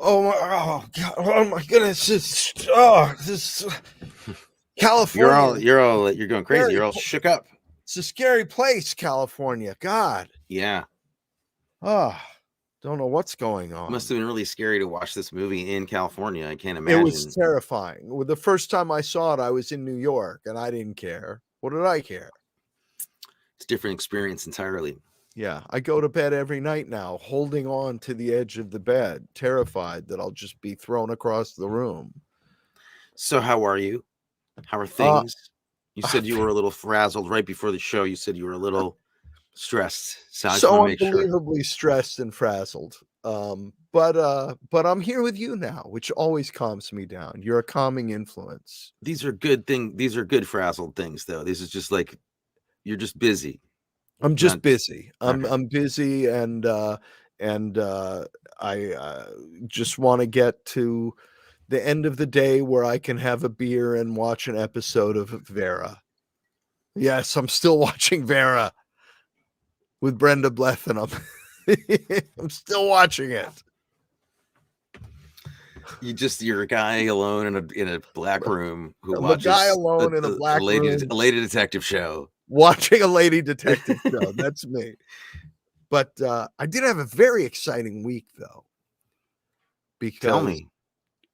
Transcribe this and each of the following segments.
Oh God, oh my goodness! This California. You're going crazy. You're all shook up. It's a scary place, California. God. Yeah. Don't know what's going on. Must have been really scary to watch this movie in California. I can't imagine. It was terrifying. The first time I saw it, I was in New York, and I didn't care. What did I care? It's a different experience entirely. Yeah, I go to bed every night now, holding on to the edge of the bed, terrified that I'll just be thrown across the room. So how are you? How are things? You said you were a little frazzled right before the show. You said you were a little stressed. So unbelievably stressed and frazzled. But I'm here with you now, which always calms me down. You're a calming influence. These are good things. These are good frazzled things, though. This is just like you're just busy. I'm just busy. I'm busy, and I just want to get to the end of the day where I can have a beer and watch an episode of Vera. Yes, I'm still watching Vera with Brenda Bleth, and I'm still watching it. You're a guy alone in a black room who watches a guy alone in a black room, a lady detective show. Watching a lady detective show. That's me. But I did have a very exciting week, though. Because tell me.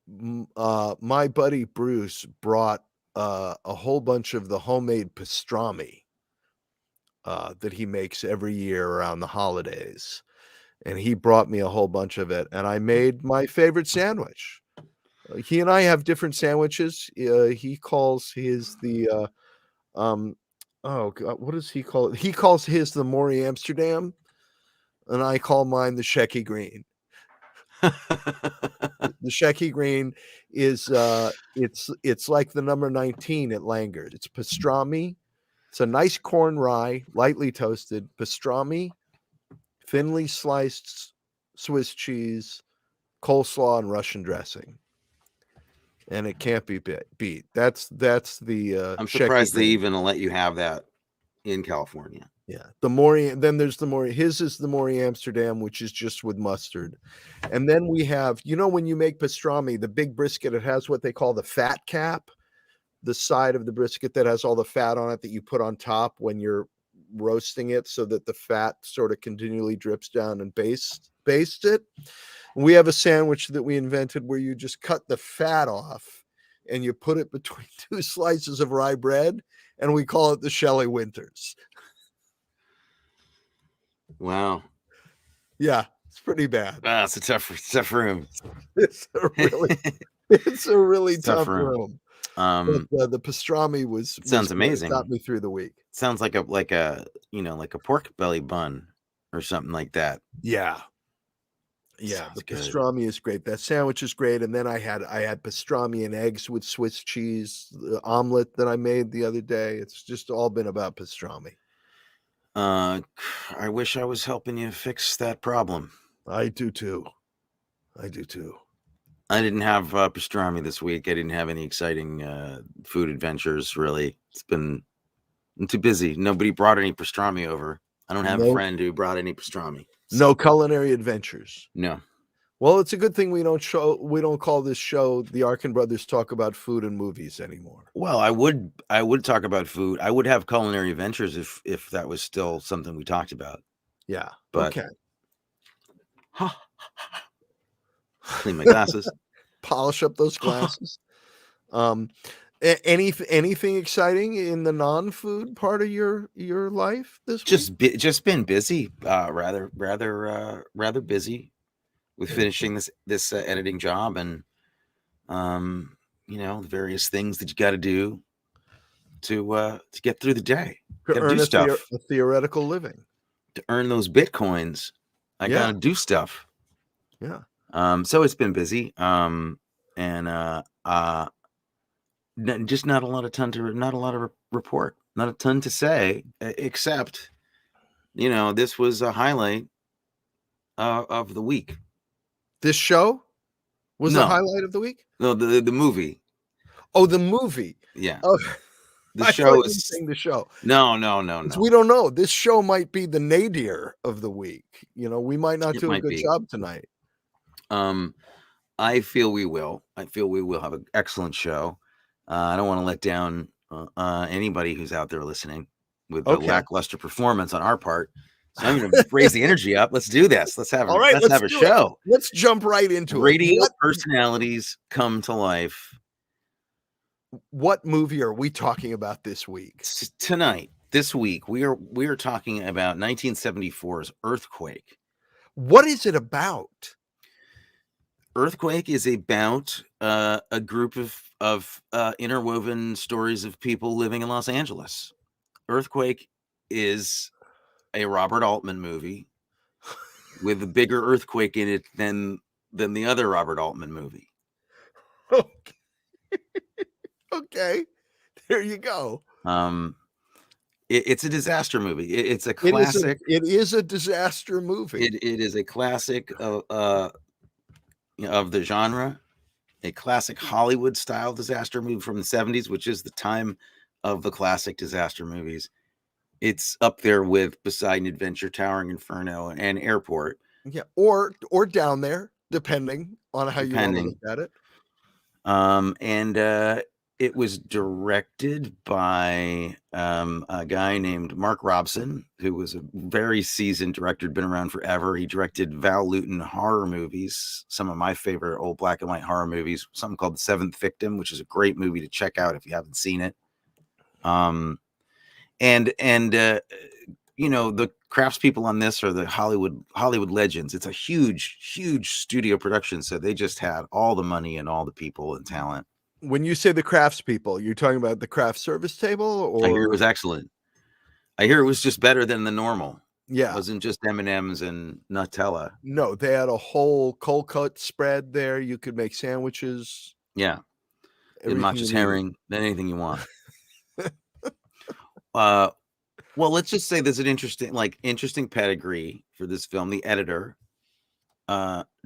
My buddy Bruce brought a whole bunch of the homemade pastrami that he makes every year around the holidays. And he brought me a whole bunch of it. And I made my favorite sandwich. He and I have different sandwiches. He calls his the... oh God, what does he call it? He calls his the Maury Amsterdam, and I call mine the Shecky Green. The Shecky Green is it's like the number 19 at Langer's. It's pastrami. It's a nice corn rye, lightly toasted pastrami, thinly sliced Swiss cheese, coleslaw, and Russian dressing. And it can't be beat. That's the I'm surprised they even let you have that in California. Yeah, the Maury. Then there's the Maury. His is the Maury Amsterdam, which is just with mustard. And then we have, when you make pastrami, the big brisket, it has what they call the fat cap, the side of the brisket that has all the fat on it that you put on top when you're roasting it, so that the fat sort of continually drips down and baste it. We have a sandwich that we invented where you just cut the fat off and you put it between two slices of rye bread, and we call it the Shelley Winters. Wow. Yeah, it's pretty bad. It's a tough room. It's a really tough room. But the pastrami sounds amazing. Got me through the week. Sounds like a pork belly bun or something like that. Yeah. Yeah, the pastrami is great. That sandwich is great. And then I had pastrami and eggs with Swiss cheese, the omelet that I made the other day. It's just all been about pastrami. I wish I was helping you fix that problem. I do too. I didn't have pastrami this week. I didn't have any exciting food adventures, really. I'm too busy. Nobody brought any pastrami over. I don't have a friend who brought any pastrami. No culinary adventures. No. Well, it's a good thing we don't call this show The Arkin Brothers Talk About Food and Movies anymore. Well, I would talk about food. I would have culinary adventures if that was still something we talked about. Yeah. But, okay. Clean my glasses. Polish up those glasses. Anything exciting in the non-food part of your life this week? Just been busy, rather busy with finishing this editing job, and the various things that you got to do to get through the day. To earn a theoretical living. To earn those bitcoins, I got to do stuff. Yeah. So it's been busy, and just not a lot of report, not a ton to say, except, this was a highlight of the week. This show was the highlight of the week? No, the movie. Oh, the movie. Yeah. Oh, the show is the show. No. We don't know. This show might be the nadir of the week. We might not do a good job tonight. I feel we will. I feel we will have an excellent show. I don't want to let down anybody who's out there listening with the Okay. lackluster performance on our part. So I'm going to raise the energy up. Let's do this. Let's have All right, let's a do it. show. Let's jump right into it. Radio personalities come to life. What movie are we talking about this week? Tonight, this week, we are talking about 1974's Earthquake. What is it about? Earthquake is about a group of interwoven stories of people living in Los Angeles. Earthquake is a Robert Altman movie with a bigger earthquake in it than the other Robert Altman movie. Okay. Okay. There you go. It's a disaster movie. It's a classic. It is a disaster movie. It is a classic of the genre, a classic Hollywood style disaster movie from the 70s, which is the time of the classic disaster movies. It's up there with Poseidon Adventure, Towering Inferno, and Airport. Yeah, or down there, depending on how you want to look at it. And it was directed by a guy named Mark Robson, who was a very seasoned director, been around forever. He directed Val Lewton horror movies, some of my favorite old black and white horror movies, something called The Seventh Victim, which is a great movie to check out if you haven't seen it. The craftspeople on this are the Hollywood legends. It's a huge studio production, so they just had all the money and all the people and talent. When you say the craftspeople, you're talking about the craft service table, or I hear it was excellent. I hear it was just better than the normal. Yeah, it wasn't just M&Ms and Nutella. No, they had a whole cold cut spread there. You could make sandwiches. Yeah, and matcha herring, then anything you want. Well, let's just say there's an interesting pedigree for this film. The editor,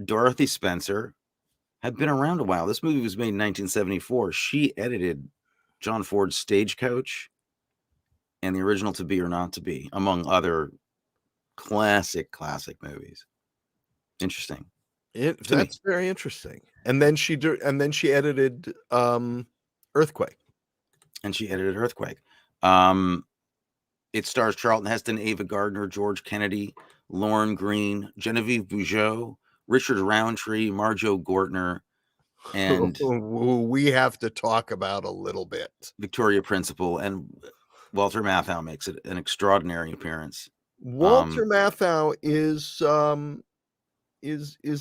Dorothy Spencer, had been around a while. This movie was made in 1974. She edited John Ford's Stagecoach and the original To Be or Not to Be, among other classic movies. Interesting. That's very interesting. And then she edited Earthquake. It stars Charleton Heston, Ava Gardner, George Kennedy, Lorne Greene, Genévieve Bujold, Richard Roundtree, Marjo Gortner, and we have to talk about a little bit. Victoria Principal, and Walter Matthau makes it an extraordinary appearance. Walter Matthau is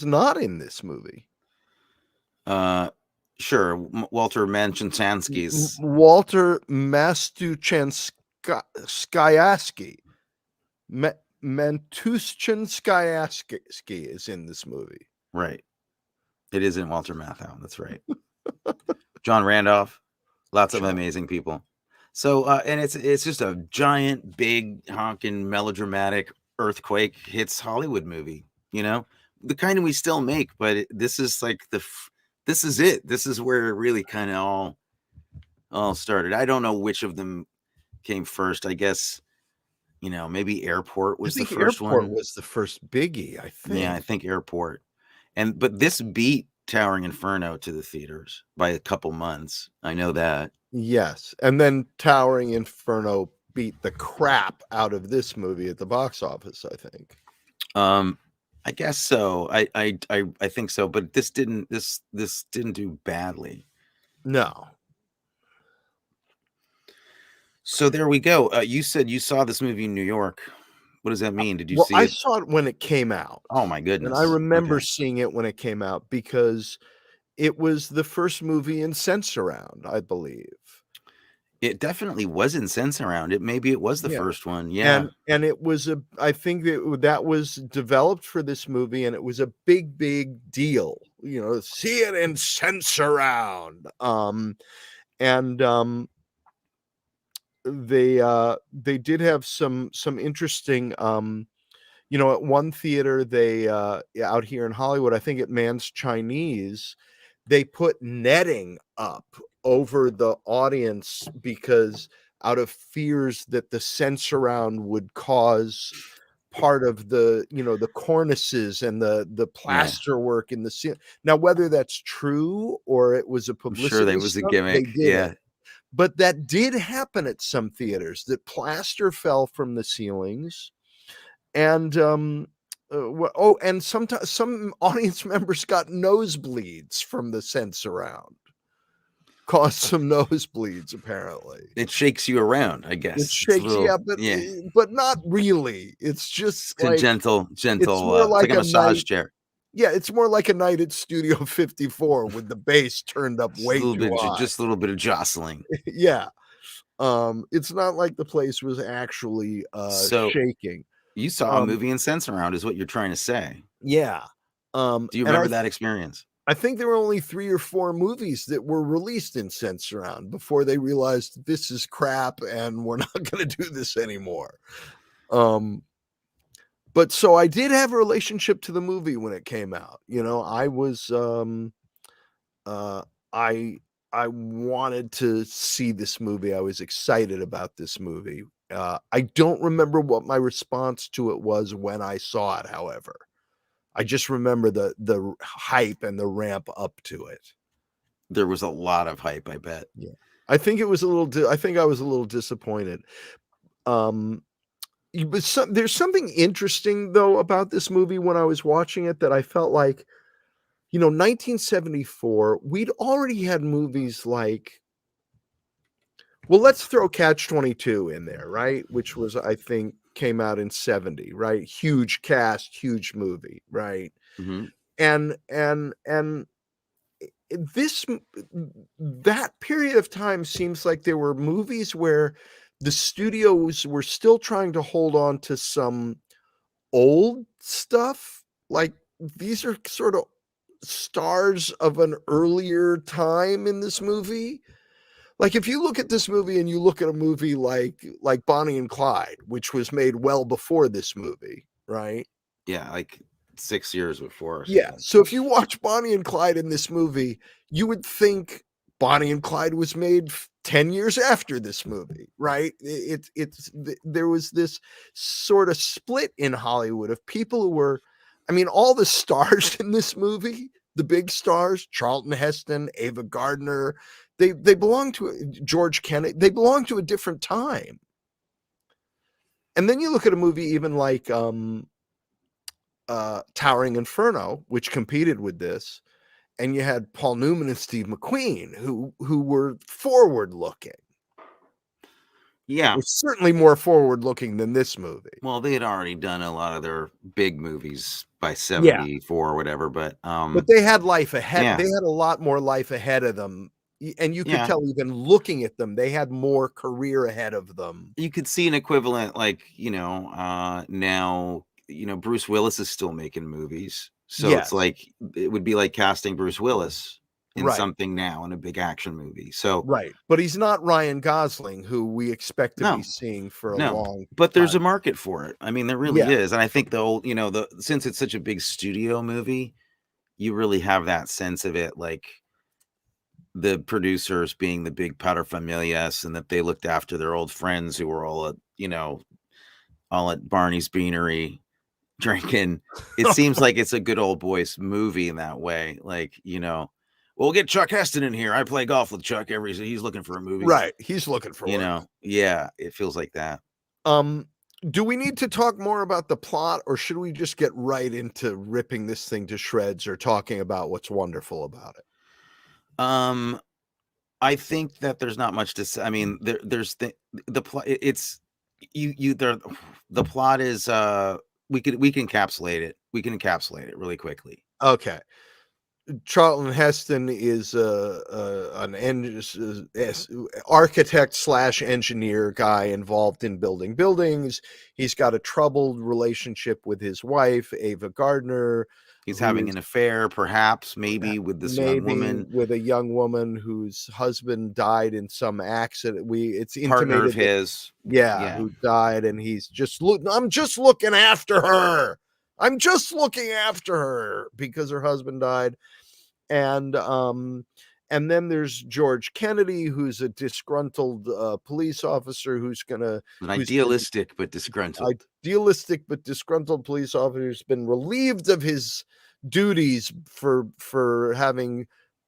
not in this movie. Sure, Walter Manchunsky. Walter Mastuchansky. Mantushchanskyaski is in this movie. Right. It isn't Walter Matthau. That's right. John Randolph. Lots of amazing people. So, and it's just a giant, big, honking, melodramatic earthquake hits Hollywood movie. You know, the kind we still make, but this is like this is it. This is where it really kind of all started. I don't know which of them came first. I guess, maybe Airport was the first one. Airport was the first biggie, I think. Yeah, I think Airport. But this beat Towering Inferno to the theaters by a couple months. I know that. Yes. And then Towering Inferno beat the crap out of this movie at the box office, I think. I guess so. I think so, but this didn't do badly. No. So there we go. You said you saw this movie in New York. What does that mean? Did you see it? I saw it when it came out. Oh my goodness. And I remember seeing it when it came out because it was the first movie in Sensurround, I believe. It definitely was in Sensurround. Maybe it was the first one. Yeah. And it was I think that was developed for this movie, and it was a big deal. See it in Sensurround. They did have some interesting at one theater, they out here in Hollywood, I think at Mann's Chinese, they put netting up over the audience because out of fears that the Sensurround would cause part of the, the cornices and the Yeah. plaster work in the ceiling. Now, whether that's true or it was a I'm sure publicity that was a stunt, they gimmick. did it. Yeah. But that did happen at some theaters, that plaster fell from the ceilings. And and sometimes some audience members got nosebleeds from the sense around. Caused some nosebleeds, apparently. It shakes you around, I It guess. It's a shakes, little, yeah, yeah. but not really. It's just It's a like gentle, it's more it's like like a a massage night. chair. Yeah, it's more like a night at Studio 54 with the bass turned up Just a way little too bit, high. just a little bit of jostling. Yeah. It's not like the place was actually So shaking. you saw a Um, movie in Sense Around, is what you're trying to say. yeah. Do you And remember that experience? I think there were only 3 or 4 movies that were released in Sense Around before they realized this is crap and we're not gonna do this anymore. But so I did have a relationship to the movie when it came out. I was uh I I wanted to see this movie. I was excited about this movie. I don't remember what my response to it was when I saw it, however. I just remember the hype and the ramp up to it. There was a lot of hype, I bet. Yeah. I think it was a little I think I was a little disappointed. Um, but there's something interesting though about this movie when I was watching it that I felt like, 1974, we'd already had movies like, well, let's throw Catch 22 in there, right? Which was, I think, came out in 70, right? Huge cast, huge movie, right? Hmm. And this that period of time seems like there were movies where the studios were still trying to hold on to some old stuff. Like, these are sort of stars of an earlier time in this movie. Like, if you look at this movie and you look at a movie like Bonnie and Clyde, which was made well before this movie, right? Yeah, like 6 years before or Yeah, something. so if you watch Bonnie and Clyde in this movie, you would think Bonnie and Clyde was made 10 years after this movie, right? There was this sort of split in Hollywood of people who were, I mean, all the stars in this movie, the big stars, Charleton Heston, Ava Gardner, they belong to George Kennedy, they belong to a different time. And then you look at a movie even like Towering Inferno, which competed with this, and you had Paul Newman and Steve McQueen, who were forward looking. Yeah. Were certainly more forward looking than this movie. Well, they had already done a lot of their big movies by Yeah. 74 or whatever, but they had life ahead. yeah. They had a lot more life ahead of them. And you could Yeah. tell even looking at them, they had more career ahead of them. You could see an equivalent, like, now, Bruce Willis is still making movies. So Yes. it's like, it would be like casting Bruce Willis in Right. something now in a big action movie. So Right. But he's not Ryan Gosling, who we expect to be no, seeing for a no, long but there's a time. market for it. I mean, there really Yeah. is. And I think the whole, since it's such a big studio movie, you really have that sense of it, like the producers being the big paterfamilias, and that they looked after their old friends who were all at Barney's Beanery drinking. It seems like it's a good old boys movie in that way. Like, we'll get Chuck Heston in here. I play golf with Chuck he's looking for a movie. Right. He's looking for one. Yeah, it feels like that. Do we need to talk more about the plot, or should we just get right into ripping this thing to shreds or talking about what's wonderful about it? I think that there's not much to say. I mean, there's the plot. It's the plot is we can encapsulate it. We can encapsulate it really quickly. Okay. Charleton Heston is an architect / engineer guy involved in building buildings. He's got a troubled relationship with his wife, Ava Gardner. He's having an affair, perhaps, maybe with this young woman. With a young woman whose husband died in some accident. It's Partner intimated of his. yeah, who died, and he's just I'm just looking after her. I'm just looking after her because her husband died. And And then there's George Kennedy, who's a disgruntled police officer who's idealistic but disgruntled. Idealistic but disgruntled police officer who's been relieved of his duties for having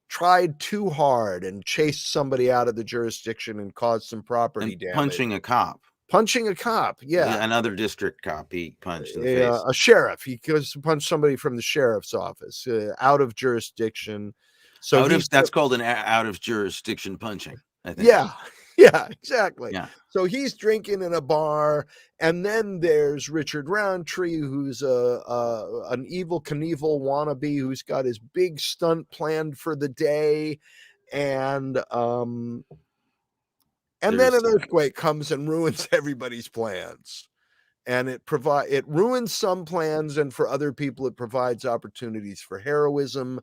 tried too hard and chased somebody out of the jurisdiction and caused some property damage. Punching a cop. Yeah. Another district cop he punched in the face. A sheriff. He goes to punch somebody from the sheriff's office out of jurisdiction. So that's called an out of jurisdiction punching, I think. Yeah, exactly. Yeah. So he's drinking in a bar, and then there's Richard Roundtree, who's an Evel Knievel wannabe who's got his big stunt planned for the day, and then an earthquake comes and ruins everybody's plans. And it ruins some plans, and for other people it provides opportunities for heroism.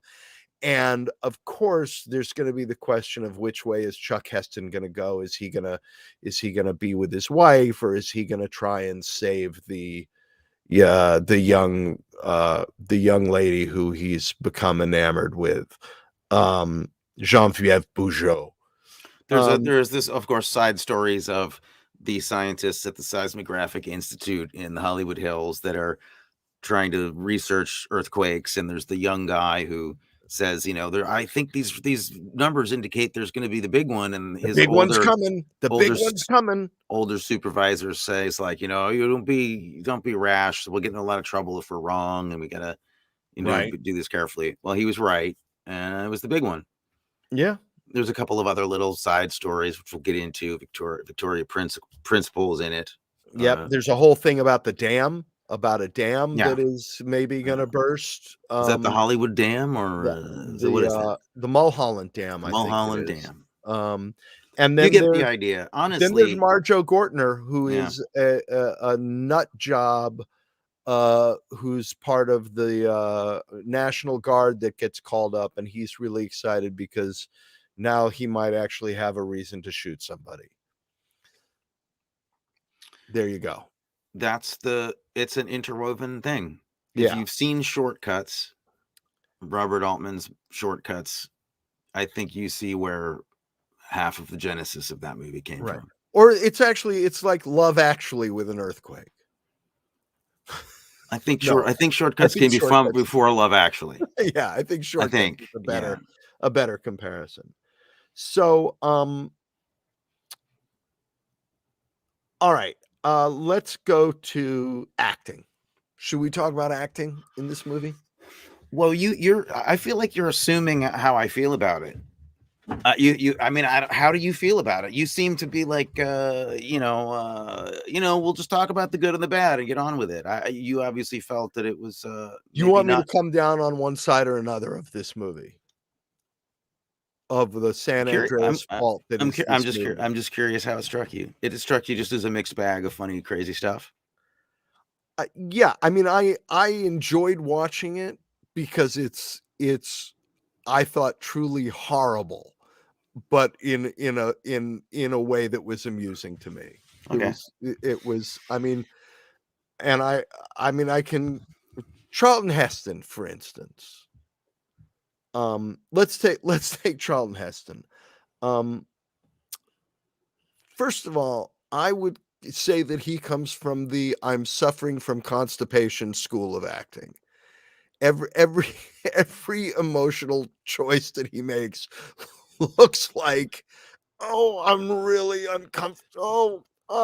And of course, there's going to be the question of which way is Chuck Heston going to go? Is he going to be with his wife, or is he going to try and save the young lady who he's become enamored with, Genévieve Bujold? There's this, of course, side stories of the scientists at the Seismographic Institute in the Hollywood Hills that are trying to research earthquakes, and there's the young guy who says, I think these numbers indicate there's going to be the big one, and his big one's coming. The big one's coming. Older supervisors says, you don't be rash. We'll get in a lot of trouble if we're wrong, and we gotta, do this carefully. Well, he was right, and it was the big one. Yeah. There's a couple of other little side stories which we'll get into. Victoria principles in it. Yep. There's a whole thing about a dam that is maybe going to burst. Is that the Hollywood Dam or the Mulholland Dam? Mulholland Dam. And then you get the idea. Honestly, then there's Marjo Gortner, who is a nut job, who's part of the National Guard that gets called up, and he's really excited because now he might actually have a reason to shoot somebody. There you go. It's an interwoven thing. If you've seen Shortcuts, Robert Altman's Shortcuts, I think you see where half of the genesis of that movie came from. Or it's like Love Actually with an earthquake. I think Shortcuts came before Love Actually. Yeah, I think Shortcuts is a better comparison. So, all right. Let's go to acting. Should we talk about acting in this movie? Well, I feel like you're assuming how I feel about it. How do you feel about it? You seem to be like, we'll just talk about the good and the bad and get on with it. You obviously felt that it was. You want me to come down on one side or another of this movie? Of the San Andreas fault. I'm just curious how it struck you. It struck you just as a mixed bag of funny, crazy stuff. Yeah, I enjoyed watching it because it's I thought truly horrible, but in a way that was amusing to me. Okay. It was. I can Charleton Heston, for instance. Let's take Charleton Heston. First of all, I would say that he comes from the I'm suffering from constipation school of acting. Every emotional choice that he makes looks like, oh, I'm really uncomfortable. He's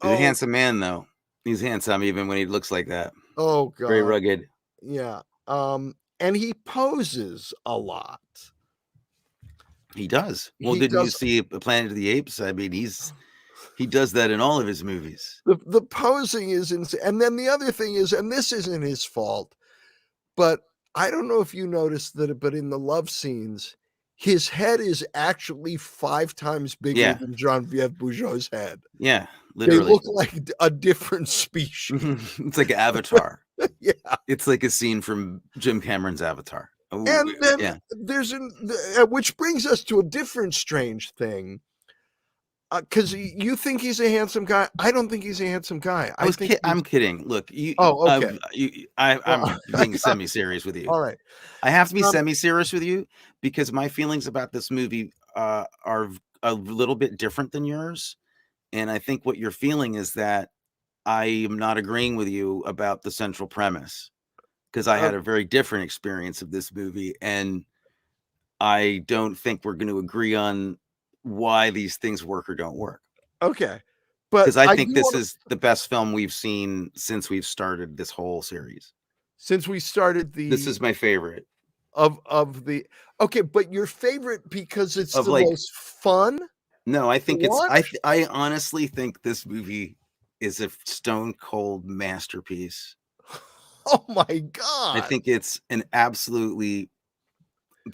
a handsome man, though. He's handsome even when he looks like that. Oh, God. Very rugged. Yeah. And he poses a lot. He does. Well, didn't you see Planet of the Apes? He does that in all of his movies. The posing is insane. And then the other thing is, and this isn't his fault, but I don't know if you noticed that, but in the love scenes, his head is actually 5 times bigger than Genévieve Bujold's head. Yeah, literally. They look like a different species. It's like Avatar. Yeah. It's like a scene from Jim Cameron's Avatar. Ooh, and then there's which brings us to a different strange thing. Because you think he's a handsome guy. I don't think he's a handsome guy. I'm kidding. Look, okay. I'm being semi-serious with you. All right. I have to be semi-serious with you because my feelings about this movie are a little bit different than yours. And I think what you're feeling is that I am not agreeing with you about the central premise, because I Uh, had a very different experience of this movie. And I don't think we're going to agree on why these things work or don't work. okay. But Because I I think do this want to, is the best film we've seen since we've started this whole series. since we started This is my favorite of the okay, but your favorite because it's of the like, most fun to no, I think it's, watch? I honestly think this movie is a stone cold masterpiece. Oh my I god. think it's an absolutely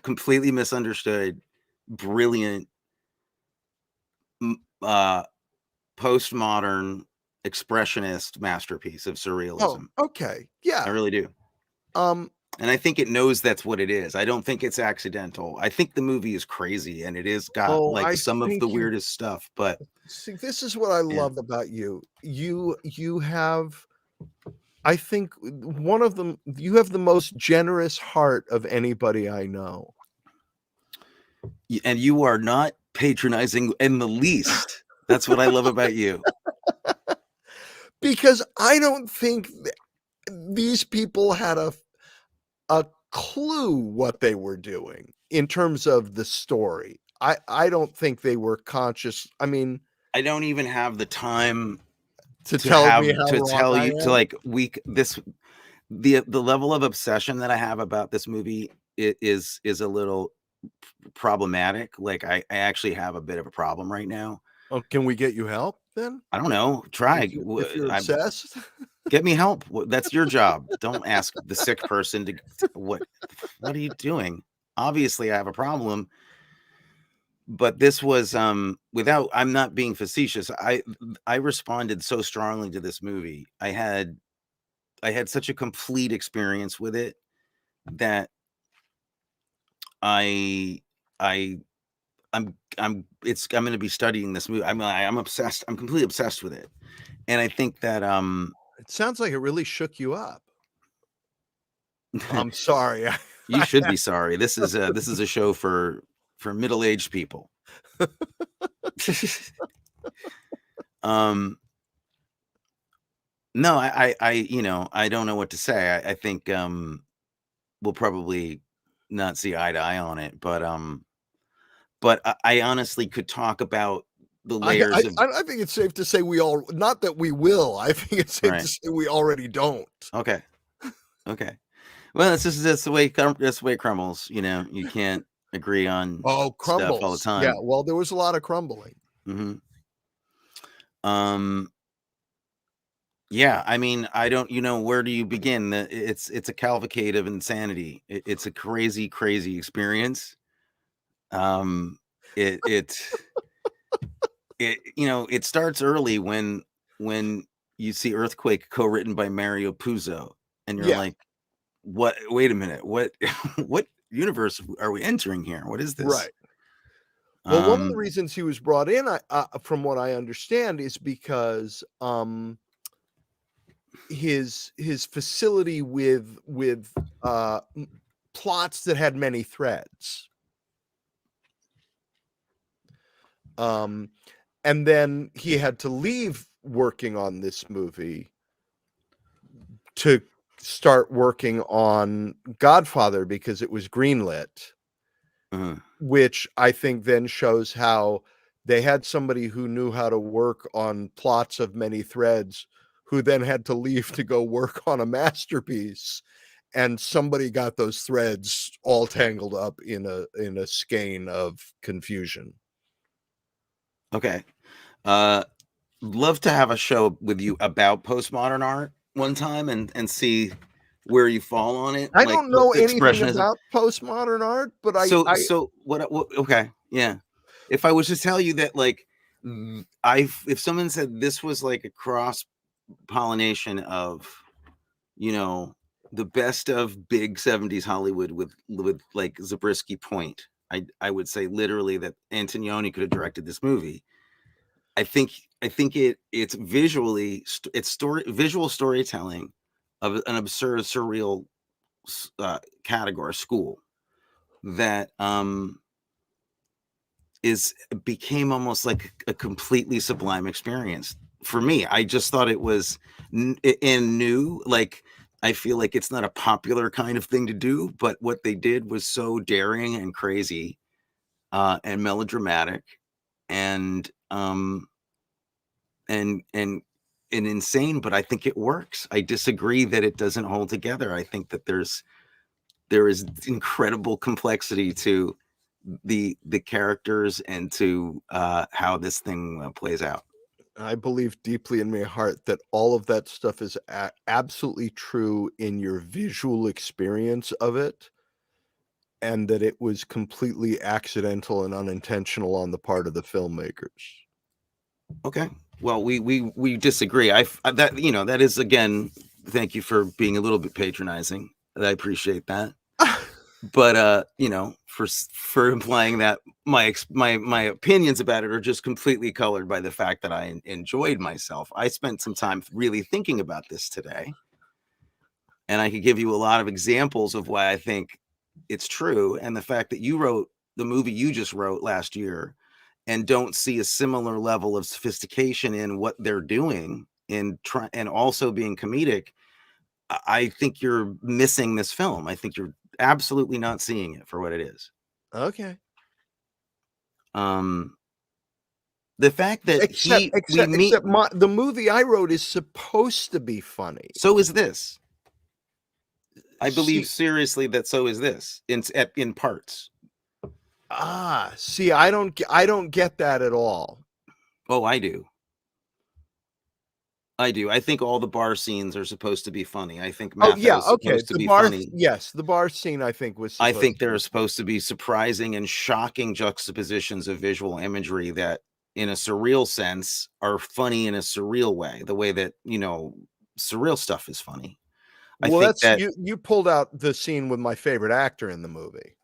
completely misunderstood, brilliant, uh, postmodern expressionist masterpiece of Oh, surrealism. okay. I Yeah. really do. Um, And I think it knows that's what it is. I don't think it's accidental. I think the movie is crazy and it is got oh, like I some of think the you weirdest stuff, but see, this is what I yeah. love about you. You have I think one of them you have the most generous heart of anybody I know. And you are not patronizing in the least. That's what I love about you. Because I don't think these people had a clue what they were doing in terms of the story. I don't think they were conscious. I mean, I don't even have the time to tell me how to wrong tell I you to am. like this the level of obsession that I have about this movie is a little problematic. Like I actually have a bit of a problem right now. Oh, can we get you help then? I don't know. Try. If you're obsessed? Get me help. That's your job. Don't ask the sick person to what are you doing? Obviously, I have a problem, but this was without I'm not being facetious. I responded so strongly to this movie. I had such a complete experience with it that I I I'm going to be studying this movie. I'm obsessed. I'm completely obsessed with it. And I think that It sounds like it really shook you up. I'm sorry. you should be sorry. This is a show for middle-aged people. um no, I you know, I don't know what to say. I think we'll probably not see eye to eye on it, but I honestly could talk about the I layers of I think it's safe to say we all not that we will, I think it's safe to right. say we already don't. Okay. Okay. Well, it's just that's the way that's the way it crumbles, you know. You can't agree on Oh, stuff all the crumbles. Yeah, time. well, there was a lot of crumbling. Mhm. Um Yeah, I mean, I don't, you know, where do you begin? It's a cavalcade of insanity. It's a crazy, crazy experience. Um, it it you know, it starts early when you see Earthquake co-written by Mario Puzo, and you're Yeah, like, what? Wait a minute, what what universe are we entering here? What is this? right. Well, one of the Um, reasons he was brought in, from what I understand, is because, his facility with, plots that had many threads. Um, and then he had to leave working on this movie to start working on Godfather because it was greenlit, uh, which I think then shows how they had somebody who knew how to work on plots of many threads, who then had to leave to go work on a masterpiece, and somebody got those threads all tangled up in a skein of confusion. okay. Love to have a show with you about postmodern art one time and see where you fall on it, I like don't know anything expressionism. about postmodern art, but So what okay, yeah. If I was to tell you that like I if someone said this was like a cross pollination of, you know, the best of big 70s Hollywood with like Zabriskie Point, I would say literally that Antonioni could have directed this movie. I think it's visually it's story visual storytelling of an absurd surreal category school. that became almost like a completely sublime experience for me. I just thought it was new. Like, I feel like it's not a popular kind of thing to do, but what they did was so daring and crazy, and melodramatic, and and insane. But I think it works. I disagree that it doesn't hold together. I think that there is incredible complexity to the characters and to how this thing plays out. I believe deeply in my heart that all of that stuff is absolutely true in your visual experience of it, and that it was completely accidental and unintentional on the part of the filmmakers. Okay. Well, we disagree. That, that is, again, thank you for being a little bit patronizing. I appreciate that. But for implying that my opinions about it are just completely colored by the fact that I enjoyed myself. I spent some time really thinking about this today, and I could give you a lot of examples of why I think it's true, and the fact that you wrote the movie you just wrote last year and don't see a similar level of sophistication in what they're doing and also being comedic. I think you're missing this film. I think you're absolutely not seeing it for what it is. Okay. The fact that the movie I wrote is supposed to be funny. So is this. I believe seriously that so is this in parts. See, I don't get that at all. Oh, I do. I think all the bar scenes are supposed to be funny. I think Matthau is supposed to be funny. Yes, the bar scene I think was. I think there are supposed to be surprising and shocking juxtapositions of visual imagery that, in a surreal sense, are funny in a surreal way. The way that surreal stuff is funny. Well, that's you pulled out the scene with my favorite actor in the movie,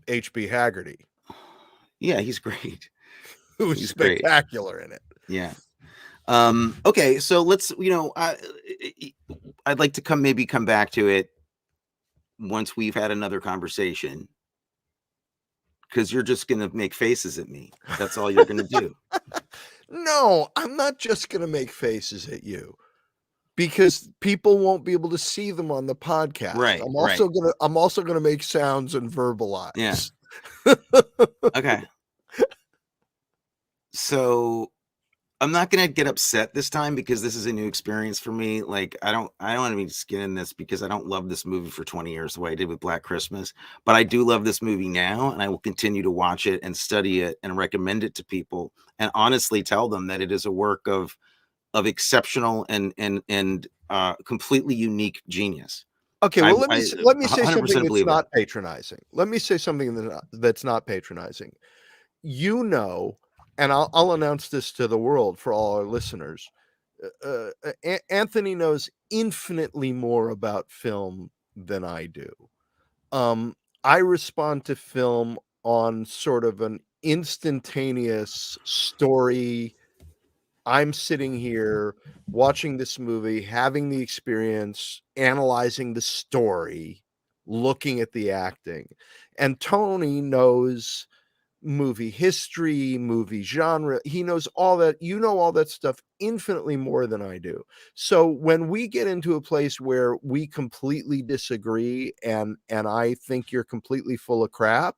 H.B. Haggerty. Yeah, he's great. Who's spectacular in it. Yeah. Okay, so let's, I'd like to come back to it once we've had another conversation, because you're just going to make faces at me. That's all you're going to do. No, I'm not just going to make faces at you, because people won't be able to see them on the podcast. Right. I'm also going to make sounds and verbalize. Yeah. Okay. So I'm not going to get upset this time, because this is a new experience for me. Like, I don't want to be skin in this, because I don't love this movie for 20 years the way I did with Black Christmas, but I do love this movie now, and I will continue to watch it and study it and recommend it to people, and honestly tell them that it is a work of exceptional and completely unique genius. Okay, well, let me say something that's not patronizing. Let me say something that's not patronizing. And I'll announce this to the world for all our listeners. Anthony knows infinitely more about film than I do. I respond to film on sort of an instantaneous story. I'm sitting here watching this movie, having the experience, analyzing the story, looking at the acting. And Tony knows movie history, movie genre. He knows all that. All that stuff infinitely more than I do. So when we get into a place where we completely disagree, and I think you're completely full of crap,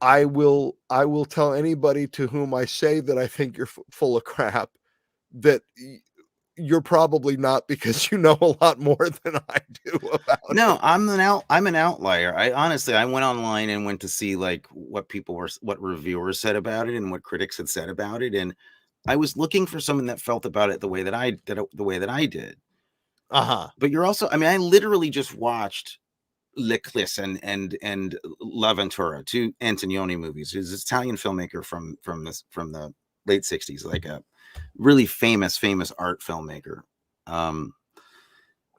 I will tell anybody to whom I say that I think you're full of crap that you're probably not, because you know a lot more than I do about it. No, I'm an outlier. I went online and went to see like what reviewers said about it and what critics had said about it, and I was looking for someone that felt about it the way that I did. But you're also, I literally just watched Leclis and L'Avventura, two Antonioni movies. He's an Italian filmmaker from the late 60s, like a really famous art filmmaker,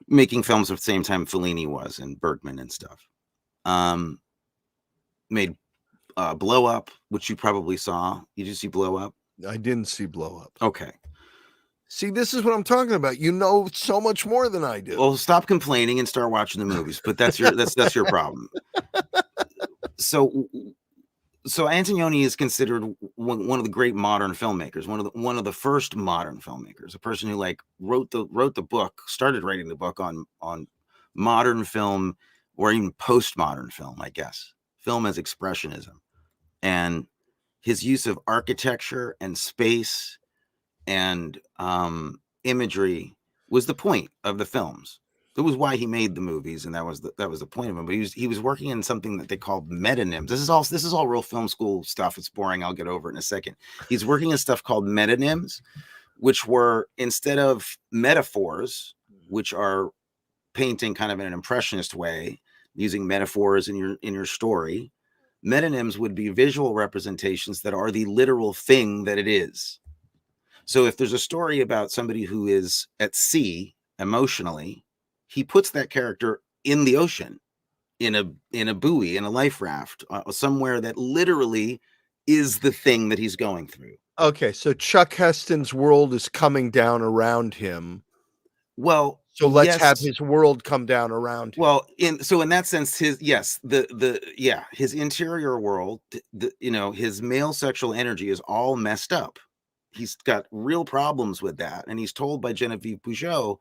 making films at the same time Fellini was, and Bergman and stuff. Made Blow Up, which you probably saw. Did you see Blow Up? I didn't see Blow Up. Okay. See, this is what I'm talking about. You know so much more than I do. Well, stop complaining and start watching the movies. But that's your problem. So Antonioni is considered one of the great modern filmmakers, one of the first modern filmmakers, a person who like wrote the book, started writing the book on modern film, or even postmodern film, I guess, film as expressionism, and his use of architecture and space and imagery was the point of the films. It was why he made the movies, and that was the point of him. But he was working in something that they called metonyms. This is all real film school stuff. It's boring. I'll get over it in a second. He's working in stuff called metonyms, which were, instead of metaphors, which are painting kind of in an impressionist way, using metaphors in your story, metonyms would be visual representations that are the literal thing that it is. So if there's a story about somebody who is at sea emotionally, he puts that character in the ocean, in a buoy, in a life raft, somewhere that literally is the thing that he's going through. Okay, so Chuck Heston's world is coming down around him. Well, so let's have his world come down around him. Well, in that sense, his interior world, his male sexual energy is all messed up. He's got real problems with that, and he's told by Genévieve Bujold,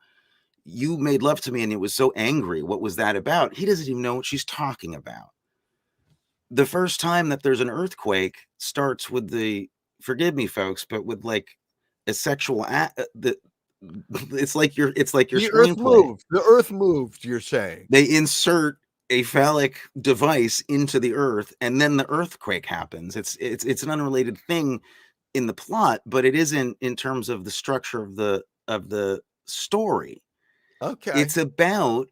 "You made love to me and it was so angry. What was that about?" He doesn't even know what she's talking about. The first time that there's an earthquake starts with forgive me, folks, but with like a sexual it's like your screenplay. The earth moved, you're saying. They insert a phallic device into the earth, and then the earthquake happens. It's an unrelated thing in the plot, but it isn't in terms of the structure of the story. Okay. It's about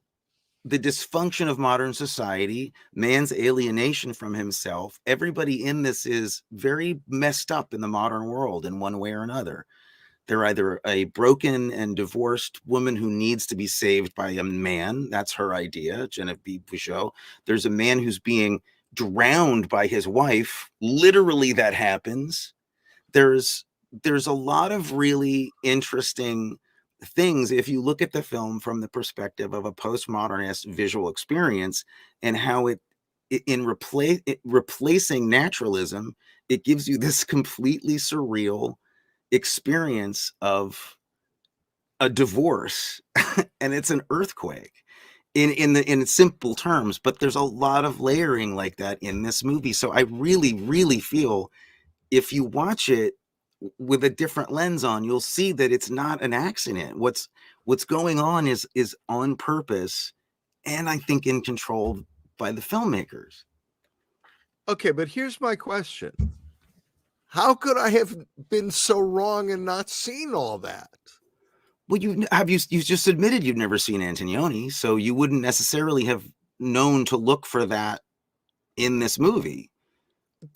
the dysfunction of modern society, man's alienation from himself. Everybody in this is very messed up in the modern world in one way or another. They're either a broken and divorced woman who needs to be saved by a man. That's her idea, Genevieve Bujold. There's a man who's being drowned by his wife. Literally, that happens. There's a lot of really interesting things if you look at the film from the perspective of a postmodernist visual experience, and how replacing naturalism, it gives you this completely surreal experience of a divorce and it's an earthquake in simple terms, but there's a lot of layering like that in this movie. So I really feel if you watch it with a different lens on, you'll see that it's not an accident. What's going on is on purpose, and I think in control by the filmmakers. Okay, but here's my question. How could I have been so wrong and not seen all that? Well, you just admitted you've never seen Antonioni, so you wouldn't necessarily have known to look for that in this movie.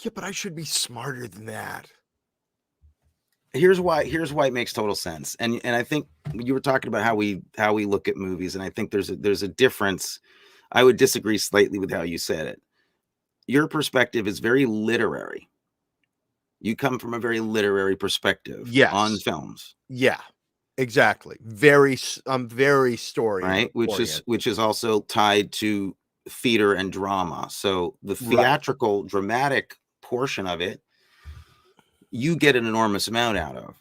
Yeah, but I should be smarter than that. Here's why it makes total sense. And I think you were talking about how we look at movies, and I think there's a difference. I would disagree slightly with how you said it. Your perspective is very literary. You come from a very literary perspective on films. Yeah, exactly. I'm very story, right? Which is also tied to theater and drama. So the theatrical, dramatic portion of it, you get an enormous amount out of.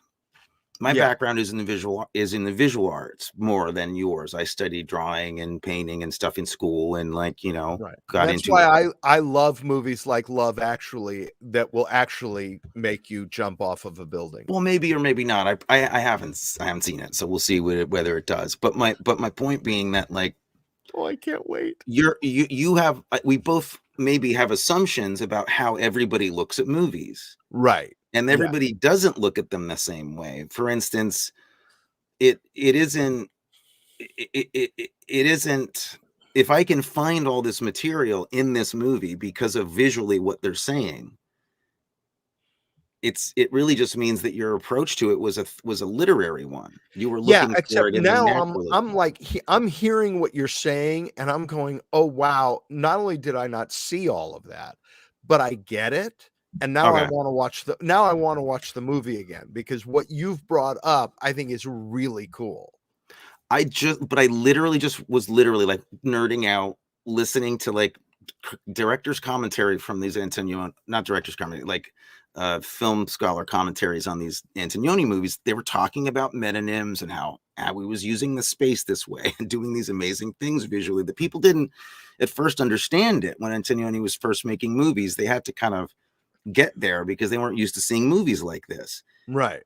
My background is in the visual arts more than yours. I studied drawing and painting and stuff in school, and got into. That's why I love movies like Love Actually that will actually make you jump off of a building. Well, maybe or maybe not. I haven't seen it, so we'll see whether it does. But my point being that I can't wait. We both maybe have assumptions about how everybody looks at movies, right? And everybody doesn't look at them the same way. For instance, it isn't. If I can find all this material in this movie because of visually what they're saying, it really just means that your approach to it was a literary one. You were looking for it in now the I'm hearing what you're saying, and I'm going, oh wow, not only did I not see all of that, but I get it. And now I Okay. want to watch the movie again, because what you've brought up, I think, is really cool. I literally just was literally like nerding out, listening to like director's commentary from these not director's commentary, like film scholar commentaries on these Antonioni movies. They were talking about metonyms and how he was using the space this way and doing these amazing things visually that people didn't at first understand it when Antonioni was first making movies. They had to kind of get there because they weren't used to seeing movies like this. Right.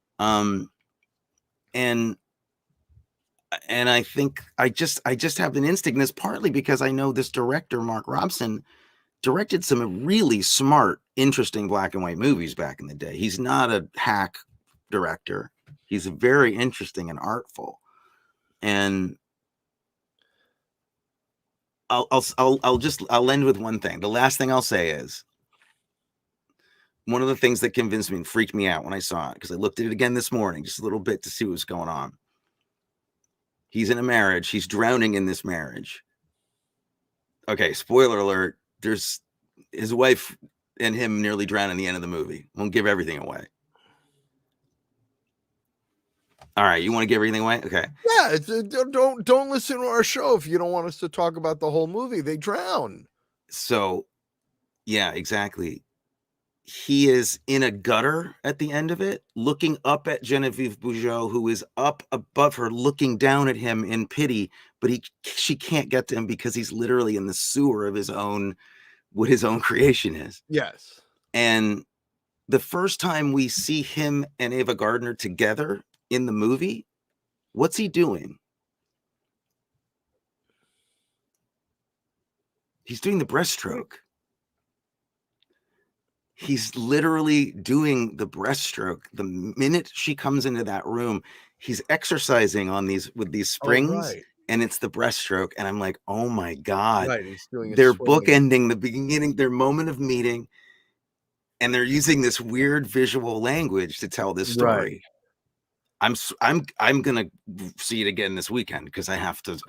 And I think I just have an instinct, and it's partly because I know this director, Mark Robson, directed some really smart, interesting black and white movies back in the day. He's not a hack director. He's very interesting and artful. And I'll end with one thing. The last thing I'll say is one of the things that convinced me and freaked me out when I saw it, because I looked at it again this morning, just a little bit to see what was going on. He's in a marriage. He's drowning in this marriage. Okay, spoiler alert. There's his wife and him nearly drown in the end of the movie. Won't give everything away. All right, you want to give everything away? Okay. Yeah, don't listen to our show if you don't want us to talk about the whole movie. They drown. So, yeah, exactly. He is in a gutter at the end of it, looking up at Genévieve Bujold, who is up above her, looking down at him in pity, but she can't get to him because he's literally in the sewer of what his own creation is. Yes. And the first time we see him and Ava Gardner together in the movie, what's he doing? He's doing the breaststroke. He's literally doing the breaststroke. The minute she comes into that room, he's exercising with these springs, and it's the breaststroke. And I'm like, oh my God. Right, he's doing they're bookending the beginning, their moment of meeting, and they're using this weird visual language to tell this story. Right. I'm gonna see it again this weekend because I have to.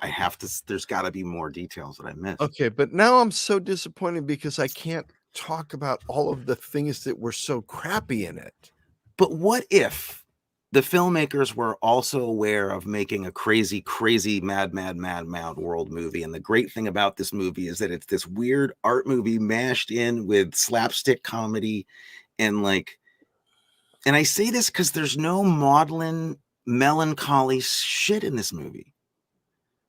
There's got to be more details that I missed. Okay, but now I'm so disappointed because I can't talk about all of the things that were so crappy in it. But what if the filmmakers were also aware of making a crazy, crazy, mad world movie? And the great thing about this movie is that it's this weird art movie mashed in with slapstick comedy and I say this because there's no maudlin, melancholy shit in this movie.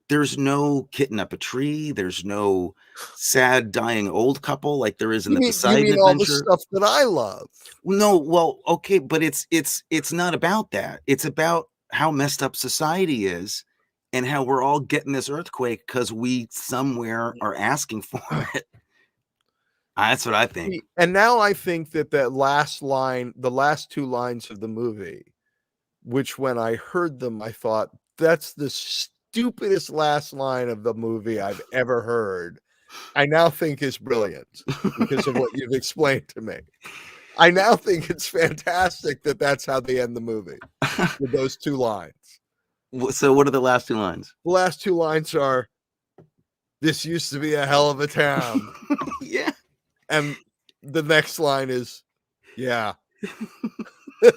There's no kitten up a tree. There's no sad, dying old couple like there is in the Poseidon Adventure. All the stuff that I love. No, well, okay, but it's not about that. It's about how messed up society is and how we're all getting this earthquake because we somewhere are asking for it. That's what I think. And now I think that last line, the last two lines of the movie, which when I heard them, I thought that's the stupidest last line of the movie I've ever heard, I now think is brilliant because of what you've explained to me. I now think it's fantastic that that's how they end the movie with those two lines. So what are the last two lines? The last two lines are, "This used to be a hell of a town." Yeah. And the next line is, "Yeah."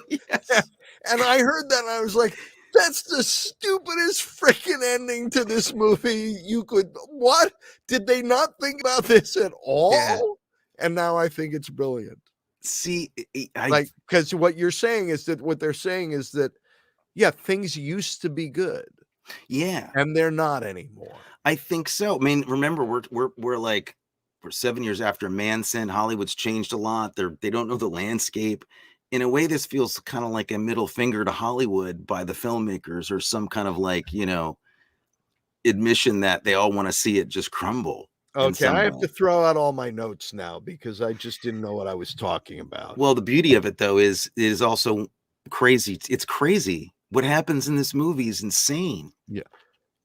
Yes. And I heard that and I was like, that's the stupidest freaking ending to this movie you could. What? Did they not think about this at all? Yeah. And now I think it's brilliant. See, because what they're saying is that, yeah, things used to be good. Yeah. And they're not anymore. I think so. I mean, remember, we're 7 years after Manson. Hollywood's changed a lot. They don't know the landscape. In a way, this feels kind of like a middle finger to Hollywood by the filmmakers, or some kind of admission that they all want to see it just crumble. Okay, I have to throw out all my notes now because I just didn't know what I was talking about. Well, the beauty of it, though, is it is also crazy. It's crazy. What happens in this movie is insane. Yeah.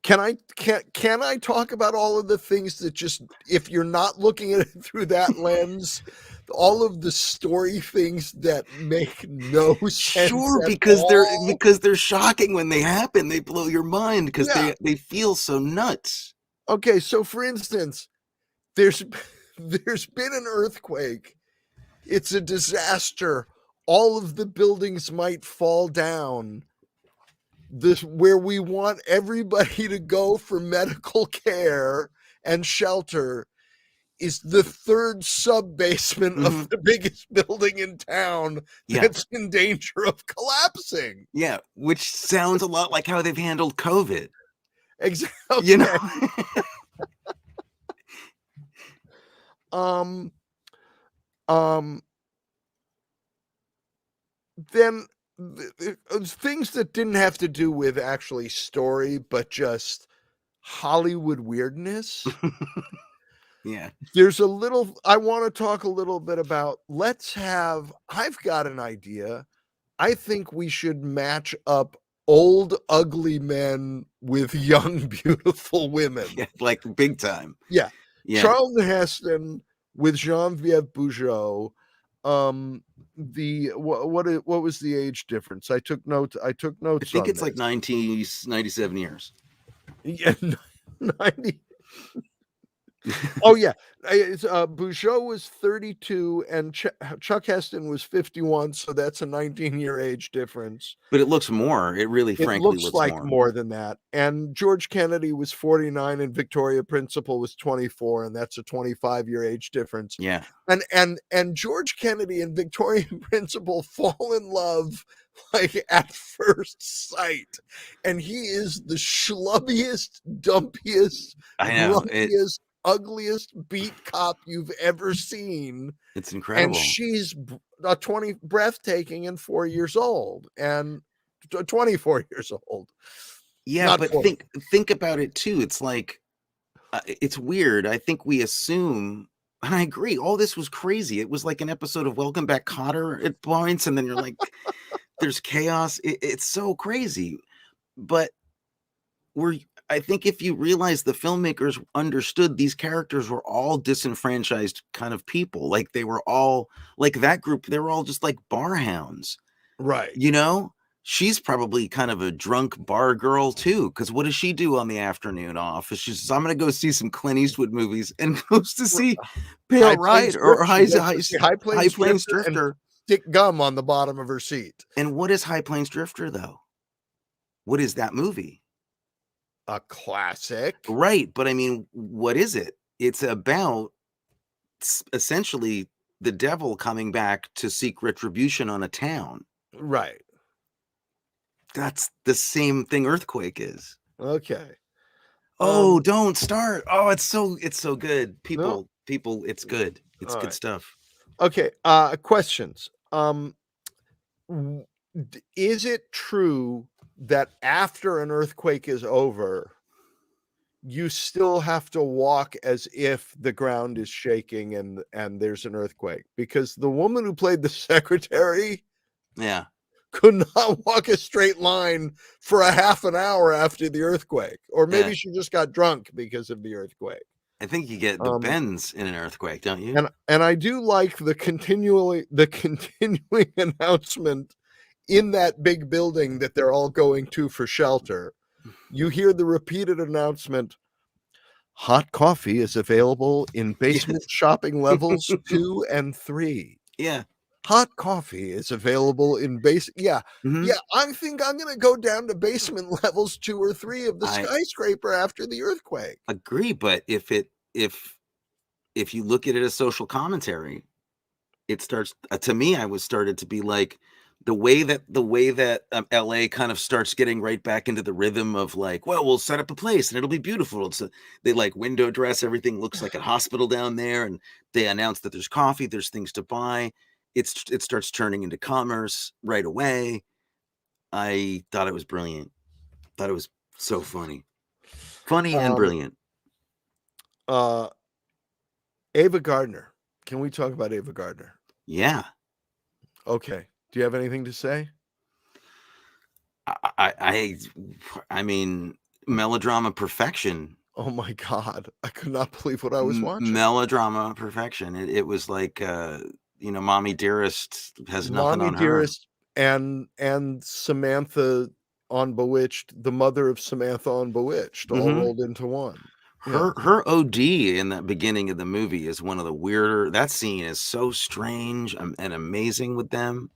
Can I talk about all of the things that just, if you're not looking at it through that lens, all of the story things that make no sense? Sure, because they're shocking when they happen. They blow your mind because they feel so nuts. Okay, so for instance, there's been an earthquake It's a disaster. All of the buildings might fall down. This where we want everybody to go for medical care and shelter is the third sub basement of the biggest building in town that's in danger of collapsing. Yeah, which sounds a lot like how they've handled COVID. Exactly. You know? Then things that didn't have to do with actually story, but just Hollywood weirdness. Yeah. There's a little, I want to talk a little bit about, I've got an idea. I think we should match up old, ugly men with young, beautiful women. Yeah, like big time. Yeah. Yeah. Charleton Heston with Genévieve Bujold. What was the age difference? I took notes. I think it's like 97 years. Yeah, 90. Oh yeah, Bujold was 32 and Chuck Heston was 51, so that's a 19-year age difference. But it looks more. It really, frankly, looks like more than that. And George Kennedy was 49 and Victoria Principal was 24, and that's a 25-year age difference. Yeah. And George Kennedy and Victoria Principal fall in love like at first sight, and he is the schlubbiest, dumpiest, grumpiest, ugliest beat cop you've ever seen. It's incredible. And she's 20 breathtaking and 4 years old and 24 years old. Yeah, Not but 40. think about it too. It's like it's weird. I think we assume, and I agree, all this was crazy. It was like an episode of Welcome Back, Kotter at points, and then you're like, there's chaos. It's so crazy. But I think if you realize the filmmakers understood these characters were all disenfranchised kind of people, like they were all like that group, they were all just like bar hounds, right? You know, she's probably kind of a drunk bar girl too, because what does she do on the afternoon off? She says, I'm going to go see some Clint Eastwood movies, and goes to see Pale Rider or High Plains Drifter, and stick gum on the bottom of her seat. And what is High Plains Drifter though? What is that movie? A classic, right? But I mean, what is it? It's about essentially the devil coming back to seek retribution on a town, right? That's the same thing Earthquake is. Okay. Oh, don't start. Oh, it's so good. People, it's good. It's good stuff. Okay. Questions. Is it true that after an earthquake is over, you still have to walk as if the ground is shaking and there's an earthquake? Because the woman who played the secretary, could not walk a straight line for a half an hour after the earthquake, or maybe she just got drunk because of the earthquake. I think you get the bends in an earthquake, don't you? And I do like the continuing announcement in that big building that they're all going to for shelter. You hear the repeated announcement, hot coffee is available in basement shopping levels 2 and 3. Yeah. Hot coffee is available in Yeah, I think I'm going to go down to basement levels 2 or 3 of the skyscraper after the earthquake. Agree, but if you look at it as social commentary, it starts to me. I was started to be like, the way that LA kind of starts getting right back into the rhythm of like, well, we'll set up a place and it'll be beautiful. So they like window dress, everything looks like a hospital down there, and they announce that there's coffee, there's things to buy. It starts turning into commerce right away. I thought it was brilliant. Thought it was so funny and brilliant. Ava Gardner. Can we talk about Ava Gardner? Yeah. Okay. Do you have anything to say? I mean, melodrama perfection. Oh my God. I could not believe what I was watching. Melodrama perfection. It was like, Mommy Dearest has nothing on her. Mommy Dearest and Samantha on Bewitched, the mother of Samantha on Bewitched, all rolled into one. Yeah. Her OD in the beginning of the movie is one of the weirder. That scene is so strange and amazing with them,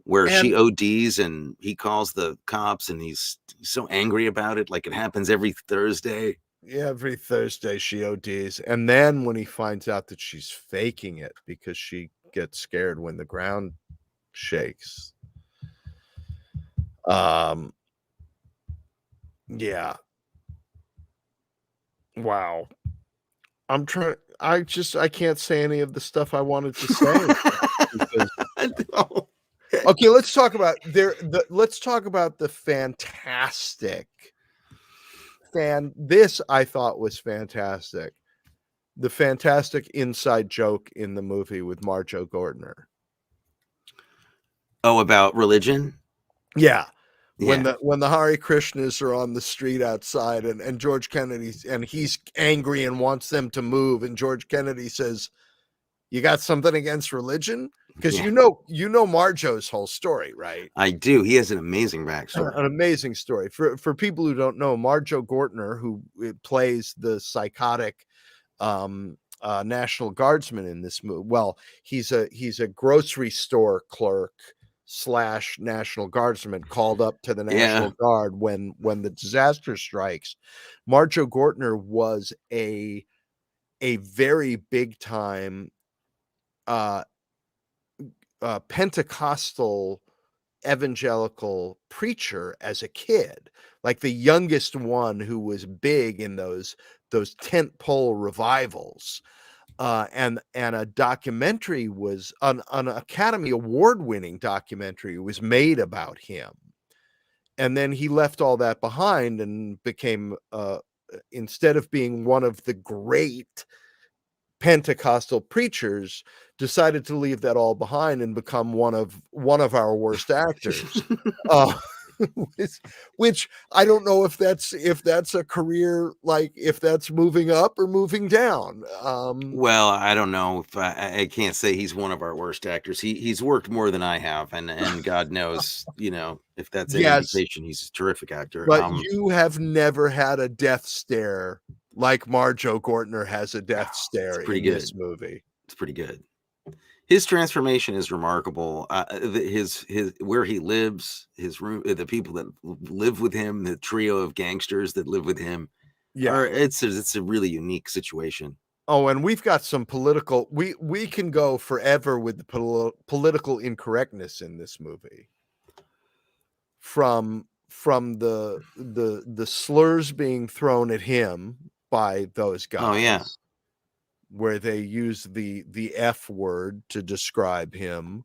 where And she ODs and he calls the cops and he's so angry about it, like it happens every Thursday. every Thursday she ODs, and then when he finds out that she's faking it because she gets scared when the ground shakes. Yeah. Wow. I can't say any of the stuff I wanted to say because No. okay, let's talk about the fantastic this I thought was fantastic. The fantastic inside joke in the movie with Marjo Gardner. Oh, about religion? Yeah. Yeah. When the Hare Krishnas are on the street outside and George Kennedy's and he's angry and wants them to move, and George Kennedy says, "You got something against religion?" Because Yeah. you know Marjo's whole story, right? I do. He has an amazing backstory. An amazing story. For people who don't know, Marjo Gardner, who plays the psychotic National Guardsman in this movie. Well, he's a grocery store clerk / National Guardsman called up to the National Yeah. Guard when the disaster strikes. Marjo Gardner was a very big time Pentecostal evangelical preacher as a kid, like the youngest one who was big in those tent pole revivals. And a documentary was an Academy Award winning documentary was made about him. And then he left all that behind and became instead of being one of the great Pentecostal preachers, decided to leave that all behind and become one of our worst actors. Uh, which I don't know if that's a career, like if that's moving up or moving down. Well, I don't know if I can't say he's one of our worst actors. He's worked more than I have, and God knows, if that's any Yes, indication, he's a terrific actor. but you have never had a death stare like Marjo Gardner has a death stare pretty in good. this movie. It's pretty good. His transformation is remarkable. His where he lives, his room, the people that live with him, the trio of gangsters that live with him. Yeah. It's a really unique situation. Oh, and we've got some political. We can go forever with the political incorrectness in this movie. From the slurs being thrown at him by those guys. Oh yeah, where they use the F word to describe him,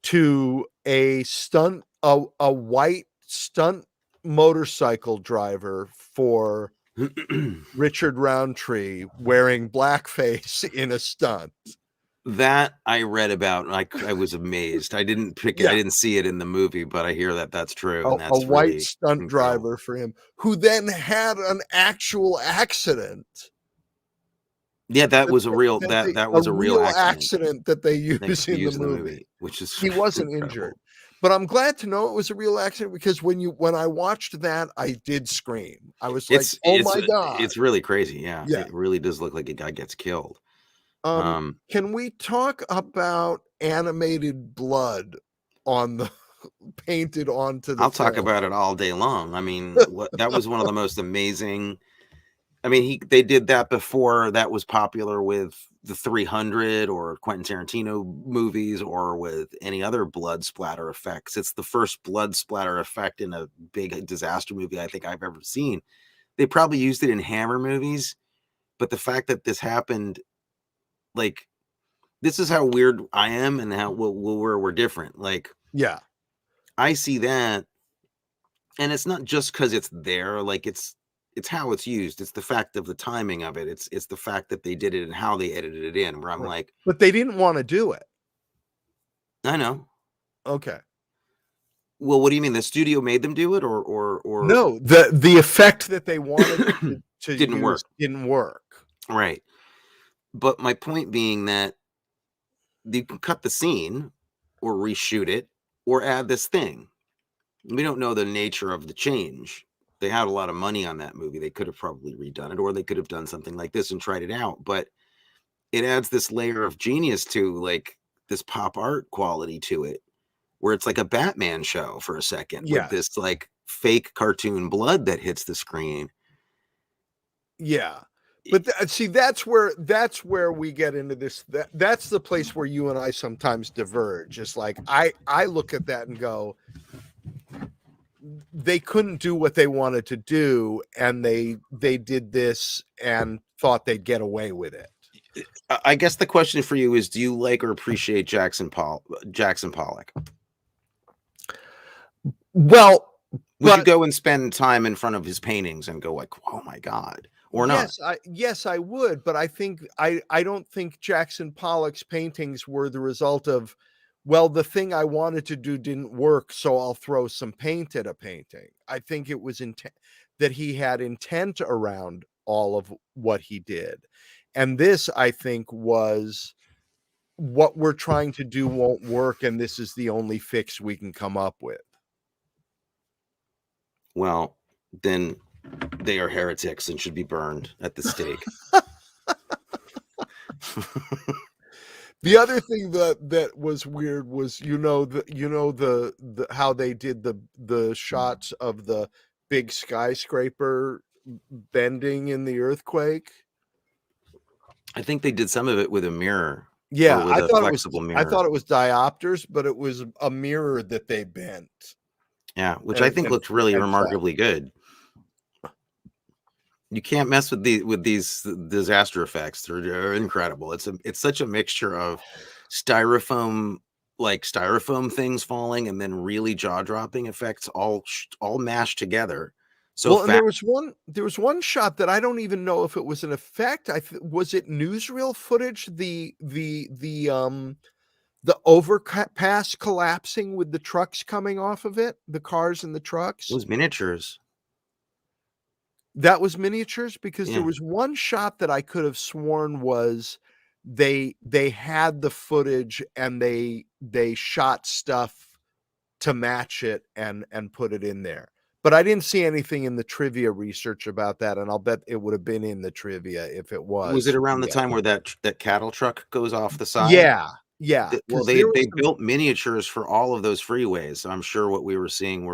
to a white stunt motorcycle driver for Richard Roundtree wearing blackface in a stunt. That I read about, and I was amazed. I didn't pick it. Yeah. I didn't see it in the movie, but I hear that that's true. And A that's white really stunt incredible. driver for him, who then had an actual accident. Yeah, that was a real accident that they use in the movie. which is He wasn't injured. But I'm glad to know it was a real accident, because when I watched that, I did scream. I was like, "Oh my God." It's really crazy. Yeah. Yeah. It really does look like a guy gets killed. Can we talk about animated blood on the painted onto the I'll talk film? about it all day long. I mean, that was one of the most amazing. I mean, they did that before that was popular with the 300 or Quentin Tarantino movies or with any other blood splatter effects. It's the first blood splatter effect in a big disaster movie I think I've ever seen. They probably used it in Hammer movies, but the fact that this happened, like, this is how weird I am and how we're different. Like, Yeah. I see that, and it's not just because it's there. Like, it's how it's used. It's the fact of the timing of it. It's the fact that they did it and how they edited it in. Where I'm like, but they didn't want to do it. I know. Okay. Well, what do you mean? The studio made them do it, or No, the effect that they wanted to Didn't use work. didn't work. Right. But my point being that you can cut the scene or reshoot it or add this thing. We don't know the nature of the change they had a lot of money on that movie. They could have probably redone it, or they could have done something like this and tried it out. But it adds this layer of genius to like this pop art quality to it, where it's like a Batman show for a second with Yeah. this like fake cartoon blood that hits the screen. Yeah. But see, that's where we get into this. That's the place where you and I sometimes diverge. It's like I look at that and go, they couldn't do what they wanted to do, and they did this and thought they'd get away with it. I guess the question for you is, do you like or appreciate Jackson Pollock? Well, would you go and spend time in front of his paintings and go like, oh my God, or not? Yes, I would, but I think I don't think Jackson Pollock's paintings were the result of, well, the thing I wanted to do didn't work, so I'll throw some paint at a painting. I think it was that he had intent around all of what he did. And this, I think, was what we're trying to do won't work, and this is the only fix we can come up with. Well, then they are heretics and should be burned at the stake. The other thing that was weird was, the how they did the shots of the big skyscraper bending in the earthquake. I think they did some of it with a mirror. Yeah, with a flexible mirror. I thought it was diopters, but it was a mirror that they bent. Yeah, which I think looked really remarkably good. You can't mess with these disaster effects. They're incredible. It's such a mixture of styrofoam things falling and then really jaw-dropping effects all mashed together. So and there was one shot that I don't even know if it was an effect. Was it newsreel footage? The overpass collapsing with the trucks coming off of it, the cars and the trucks. It was miniatures. That was miniatures, because there was one shot that I could have sworn was they had the footage and they shot stuff to match it and put it in there. But I didn't see anything in the trivia research about that, and I'll bet it would have been in the trivia if it was. Was it around the time where that cattle truck goes off the side? Yeah. Yeah. Well, they built miniatures for all of those freeways. So I'm sure what we were seeing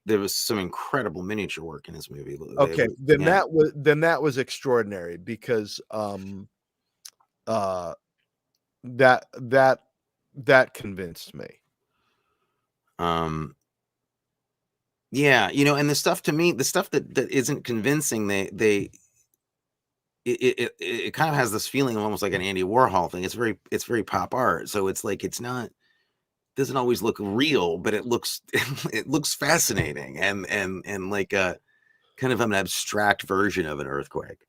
there was some incredible miniature work in this movie. Okay, that was extraordinary, because that convinced me. Yeah, and the stuff that isn't convincing, it kind of has this feeling of almost like an Andy Warhol thing. It's very pop art. So it's like, doesn't always look real, but it looks fascinating and like a kind of an abstract version of an earthquake.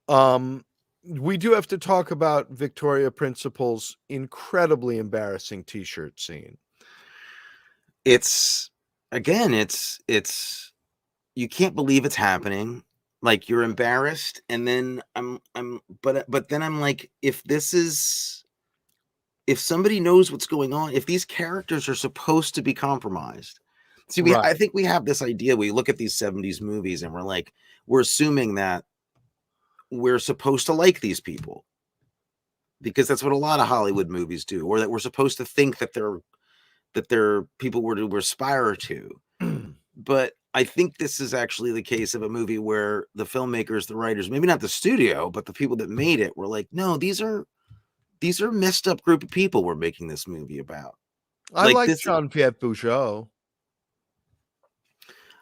We do have to talk about Victoria Principal's incredibly embarrassing t-shirt scene. It's you can't believe it's happening. Like, you're embarrassed, and then but then I'm like, if somebody knows what's going on, if these characters are supposed to be compromised. See, I think we have this idea. We look at these 70s movies and we're assuming that we're supposed to like these people, because that's what a lot of Hollywood movies do, or that we're supposed to think that they're people we're to aspire to. But I think this is actually the case of a movie where the filmmakers, the writers, maybe not the studio, but the people that made it were like, no, these are messed up group of people we're making this movie about. I like Genévieve Bujold.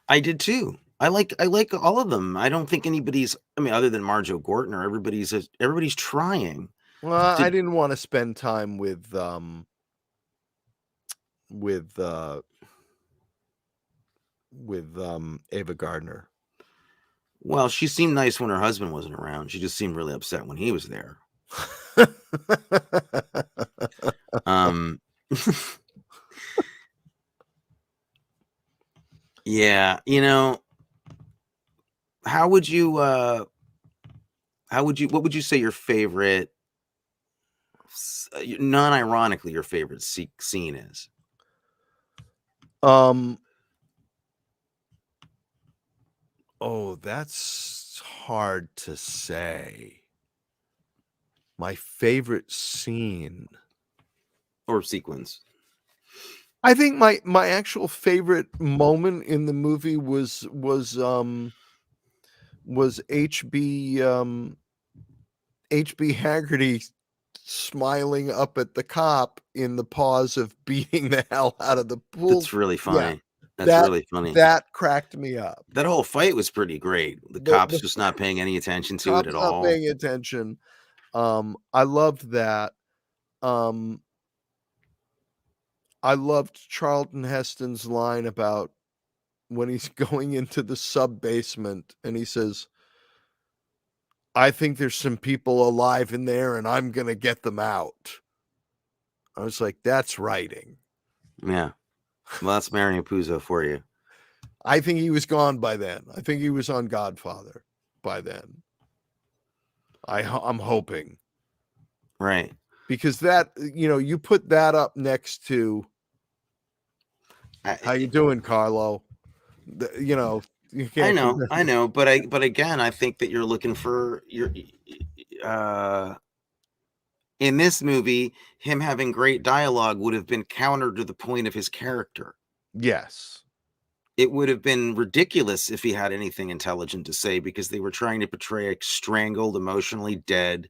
I did too. I like all of them. I don't think anybody's, other than Marjoe Gortner, everybody's trying. Well, I didn't want to spend time with Ava Gardner. Well, she seemed nice when her husband wasn't around. She just seemed really upset when he was there. Yeah, what would you say your favorite, non-ironically, your favorite scene is? Oh, that's hard to say. My favorite scene. Or sequence. I think my actual favorite moment in the movie was HB Haggerty smiling up at the cop in the pause of beating the hell out of the pool. That's really Yeah, funny. That's really funny. that cracked me up. That whole fight was pretty great. The cops just not paying any attention to it Cop's at not all. paying attention. I loved that. I loved Charleton Heston's line about when he's going into the sub basement and he says, I think there's some people alive in there and I'm going to get them out. I was like, that's writing. Yeah. Well, that's Mario Puzo for you. I think he was gone by then. I think he was on Godfather by then. I'm hoping. Right. Because that, you put that up next to how you doing, Carlo? You can't. I know, but again, I think that you're looking for in this movie, him having great dialogue would have been counter to the point of his character. Yes. It would have been ridiculous if he had anything intelligent to say because they were trying to portray a strangled, emotionally dead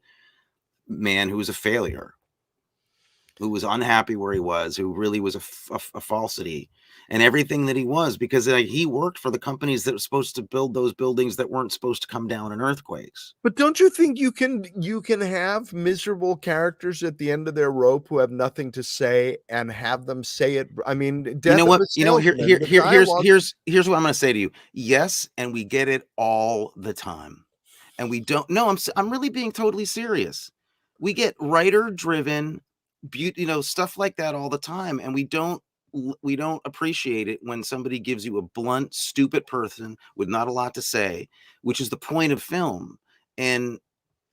man who was a failure, who was unhappy where he was, who really was a falsity and everything that he was, because he worked for the companies that were supposed to build those buildings that weren't supposed to come down in earthquakes. But don't you think you can have miserable characters at the end of their rope who have nothing to say and have them say it? I mean, you know what? Here's what I'm going to say to you. Yes, and we get it all the time, and we don't. No, I'm really being totally serious. We get writer-driven, stuff like that all the time, and we don't appreciate it when somebody gives you a blunt, stupid person with not a lot to say, which is the point of film. And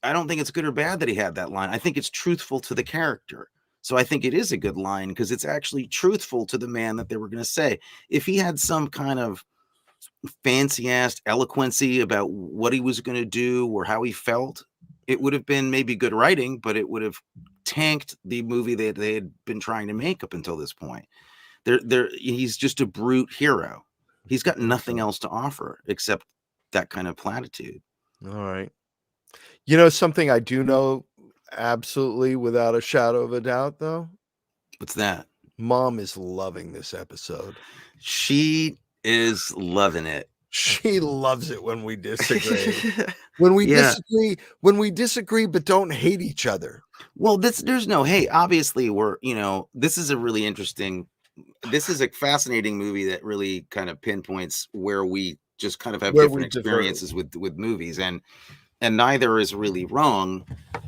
I don't think it's good or bad that he had that line. I think it's truthful to the character. So I think it is a good line because it's actually truthful to the man that they were going to say. If he had some kind of fancy-ass eloquency about what he was going to do or how he felt, it would have been maybe good writing, but it would have tanked the movie that they had been trying to make up until this point. He's just a brute hero. He's got nothing else to offer except that kind of platitude. All right. Something I do know absolutely without a shadow of a doubt, though? What's that? Mom is loving this episode. She is loving it. She loves it when we disagree. when we disagree, but don't hate each other. Well, there's no hate. Obviously, this is a fascinating movie that really kind of pinpoints where we just kind of have different experiences with movies, and neither is really wrong,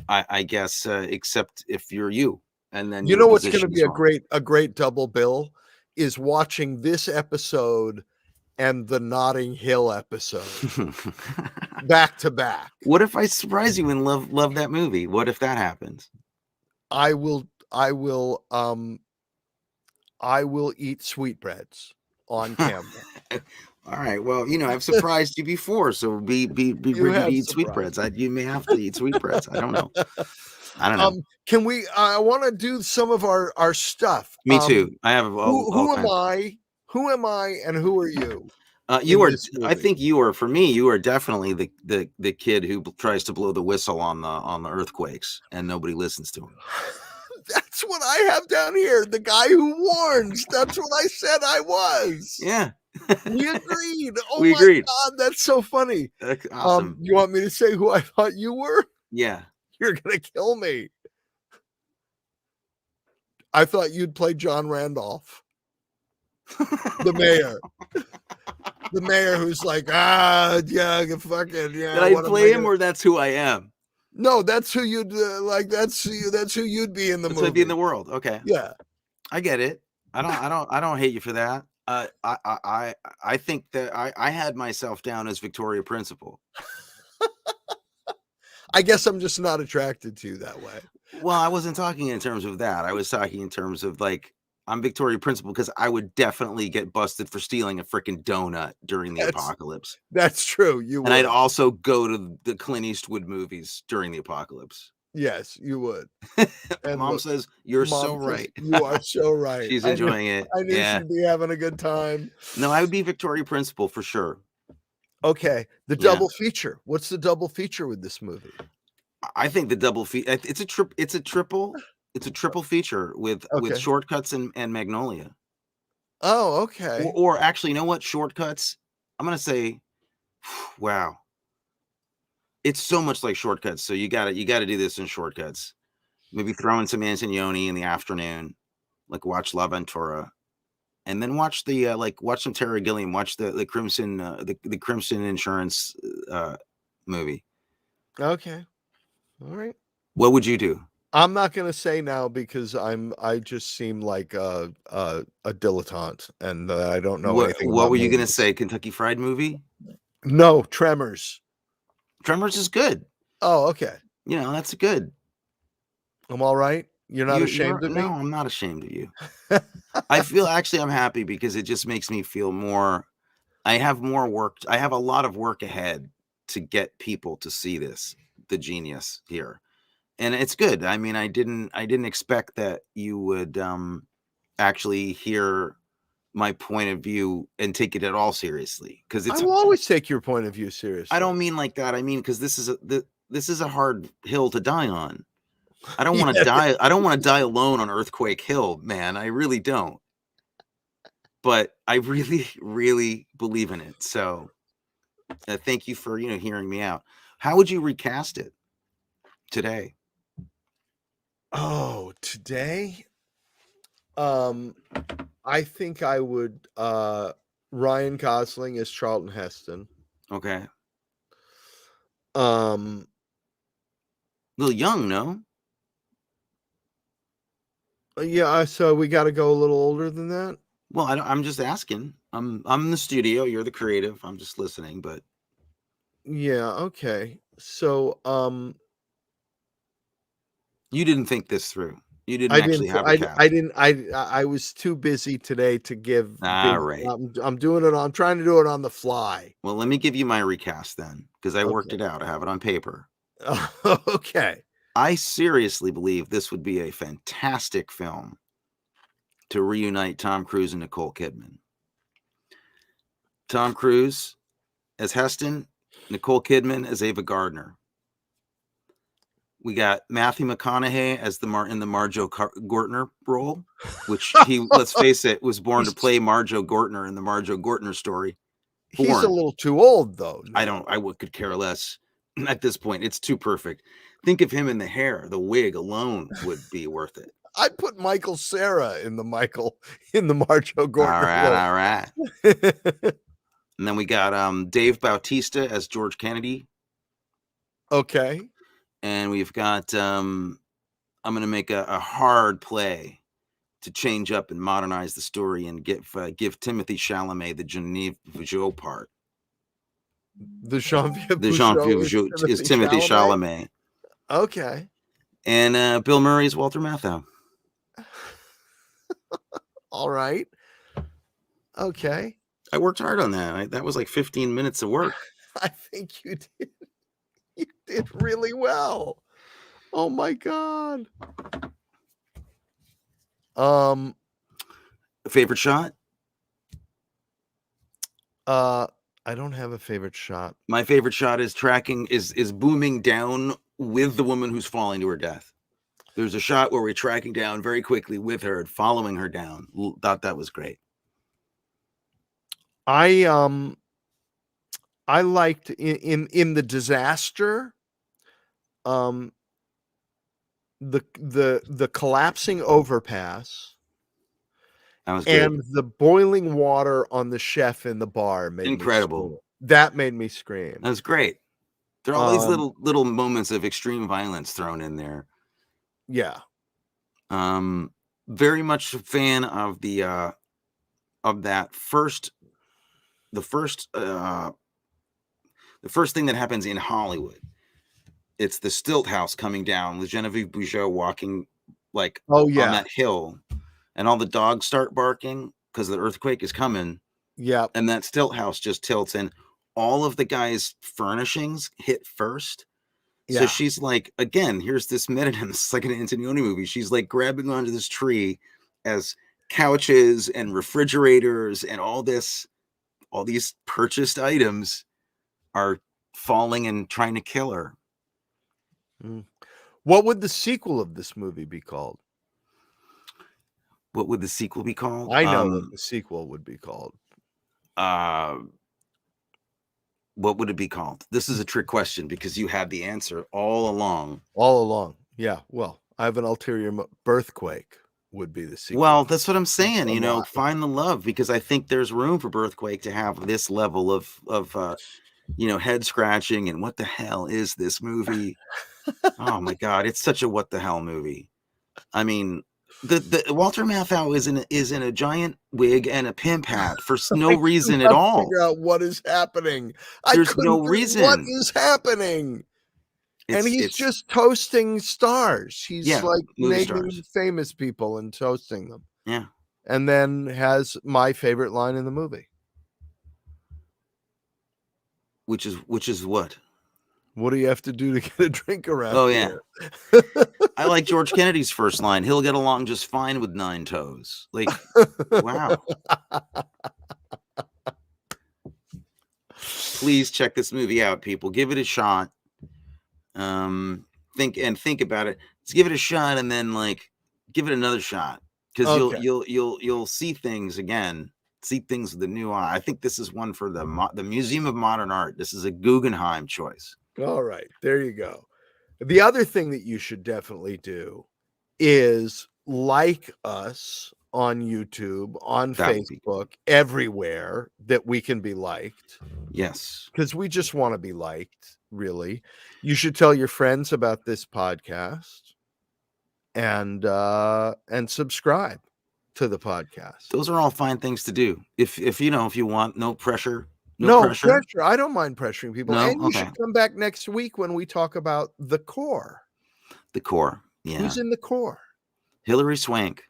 I guess, except if you're you. And then what's going to be a great double bill is watching this episode and the Notting Hill episode back to back. What if I surprise you and love that movie? What if that happens? I will eat sweetbreads on camera. All right. Well, I've surprised you before, so be ready to eat sweetbreads. You may have to eat sweetbreads. I don't know. Can we? I want to do some of our stuff. Me too. I have. Who am I? Who am I? And who are you? You are. I think you are. For me, you are definitely the kid who tries to blow the whistle on the earthquakes, and nobody listens to him. That's what I have down here. The guy who warns. That's what I said I was. Yeah. We agreed. Oh we agreed. God, that's so funny. That's awesome. You want me to say who I thought you were? Yeah. You're gonna kill me. I thought you'd play John Randolph, the mayor. The mayor who's like, yeah, fucking, yeah. Did I play him, or that's who I am? No, that's who you'd That's who you'd be in the movie. I'd be in the world. Okay. Yeah, I get it. I don't hate you for that. I think that I had myself down as Victoria Principal. I guess I'm just not attracted to you that way. Well, I wasn't talking in terms of that. I was talking in terms of like I'm Victoria Principal because I would definitely get busted for stealing a freaking donut during the apocalypse. That's true. You would. And I'd also go to the Clint Eastwood movies during the apocalypse. Yes, you would. And Mom says, "You're so right." You are so right. She's enjoying it. I knew Yeah. she'd be having a good time. No, I would be Victoria Principal for sure. Okay, the double feature. What's the double feature with this movie? I think the double feature. It's a triple feature with Shortcuts and Magnolia. Oh, okay. Or actually, you know what? Shortcuts. I'm gonna say, wow. It's so much like Shortcuts. So you gotta do this in Shortcuts. Maybe throw in some Antonioni in the afternoon, like watch La Ventura, and then watch the watch some Terry Gilliam, watch the Crimson the Crimson Insurance movie. Okay. All right. What would you do? I'm not gonna say now because I just seem like a dilettante and I don't know anything. What were you gonna say? Kentucky Fried Movie? No, Tremors. Tremors is good. Oh, okay. You know, that's good. I'm all right. You're not ashamed of me? No, I'm not ashamed of you. I feel actually I'm happy because it just makes me feel more. I have more work. I have a lot of work ahead to get people to see this, the genius here. And it's good. I mean, I didn't expect that you would actually hear my point of view and take it at all seriously. Because I will always take your point of view seriously. I don't mean like that. I mean because this is a hard hill to die on. I don't want to die. I don't want to die alone on Earthquake Hill, man. I really don't. But I really, really believe in it. So thank you for hearing me out. How would you recast it today? Oh, today? I think I would Ryan Gosling as Charleton Heston. Okay. A little young, no? Yeah, so we got to go a little older than that. Well, I'm just asking. I'm in the studio. You're the creative. I'm just listening, but yeah, okay. So, you didn't think this through. You didn't actually have a cast. I was too busy today to give. All right. I'm doing it. I'm trying to do it on the fly. Well, let me give you my recast then, because I worked it out. I have it on paper. Okay. I seriously believe this would be a fantastic film to reunite Tom Cruise and Nicole Kidman. Tom Cruise as Heston, Nicole Kidman as Ava Gardner. We got Matthew McConaughey as in the Marjoe Gortner role, which he, let's face it, was born to play Marjoe Gortner in the Marjoe Gortner story. He's a little too old, though. No. I could care less at this point. It's too perfect. Think of him in the hair. The wig alone would be worth it. I'd put Michael Cera in the Marjoe Gortner role. All right. And then we got Dave Bautista as George Kennedy. Okay. And we've got I'm going to make a hard play to change up and modernize the story and give Timothée Chalamet the Genévieve Bujold part. The Genévieve Bujold is Timothée Chalamet. Okay. And Bill Murray is Walter Matthau. All right. Okay. I worked hard on that. That was like 15 minutes of work. I think you did. You did really well. Oh my God. Favorite shot? I don't have a favorite shot. My favorite shot is is booming down with the woman who's falling to her death. There's a shot where we're tracking down very quickly with her and following her down. Thought that was great. I liked in the disaster, the collapsing overpass, that was good. And the boiling water on the chef in the bar made incredible. That made me scream. That was great. There are all these little moments of extreme violence thrown in there. Yeah. Very much a fan of the first thing that happens in Hollywood. It's the stilt house coming down with Genevieve Bujold walking on that hill, and all the dogs start barking because the earthquake is coming. Yeah. And that stilt house just tilts, and all of the guy's furnishings hit first. So Yeah. she's like, again, here's this minute in the second Antonioni movie. She's like grabbing onto this tree as couches and refrigerators and all these purchased items are falling and trying to kill her. What would the sequel of this movie be called? What would the sequel be called? I know what the sequel would be called. What would it be called? This is a trick question because you had the answer all along. All along. Yeah. Well, I have an ulterior Birthquake would be the sequel. Well, that's what I'm saying. You know, find the love, because I think there's room for Birthquake to have this level of head scratching and what the hell is this movie? Oh my God, it's such a what the hell movie. I mean, the Walter Matthau is in a giant wig and a pimp hat for no reason at all. Figure out what is happening. There's no reason. What is happening? And he's just toasting stars. He's like naming famous people and toasting them. Yeah. And then has my favorite line in the movie. Which is what? What do you have to do to get a drink around here? Yeah. I like George Kennedy's first line. He'll get along just fine with 9 toes. Like, wow. Please check this movie out, people. Give it a shot. Think about it. Let's give it a shot, and then give it another shot, because you'll see things again. See things with a new eye. I think this is one for the Museum of Modern Art. This is a Guggenheim choice. All right, there you go. The other thing that you should definitely do is like us on YouTube, on Facebook, everywhere that we can be liked. Yes. Because we just want to be liked, really. You should tell your friends about this podcast and subscribe to the podcast. Those are all fine things to do. If you want, no pressure. No pressure. I don't mind pressuring people. No? And you should come back next week when we talk about The Core. The Core. Yeah. Who's in The Core? Hilary Swank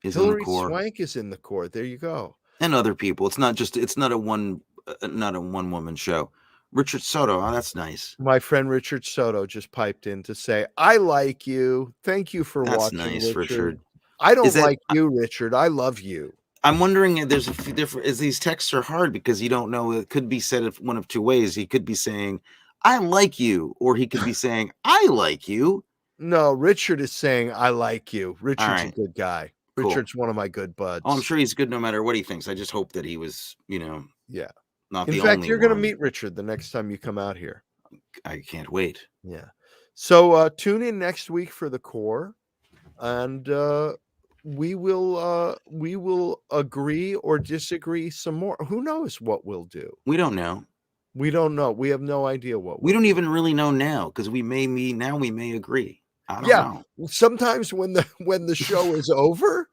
is in The Core. Swank is in The Core. There you go. And other people. It's not a one woman show. Richard Soto. Oh, that's nice. My friend Richard Soto just piped in to say, I like you. Thank you for watching. That's nice, Richard. I don't like you, Richard. I love you. I'm wondering if there's a few different, as these texts are hard because you don't know, it could be said one of two ways. He could be saying, I like you, or he could be saying, I like you. No, Richard is saying, I like you. Richard's a good guy. Cool. Richard's one of my good buds. Oh, I'm sure he's good no matter what he thinks. I just hope that he was, yeah. Not in the fact, only you're going to meet Richard the next time you come out here. I can't wait. Yeah. So tune in next week for The Core, and we will agree or disagree some more. Who knows what we'll do? We don't know. We don't know. We have no idea what we don't even really know now, because we may agree. I don't know. Sometimes when the show is over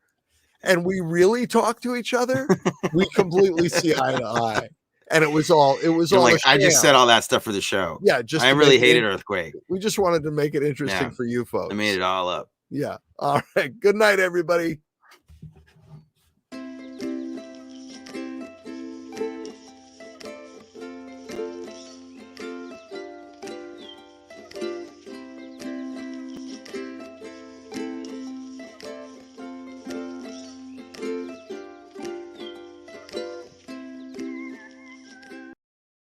and we really talk to each other, we completely see eye to eye. And it was all like, I just said all that stuff for the show. Yeah, I really hated Earthquake. We just wanted to make it interesting for you folks. I made it all up. Yeah. All right. Good night, everybody.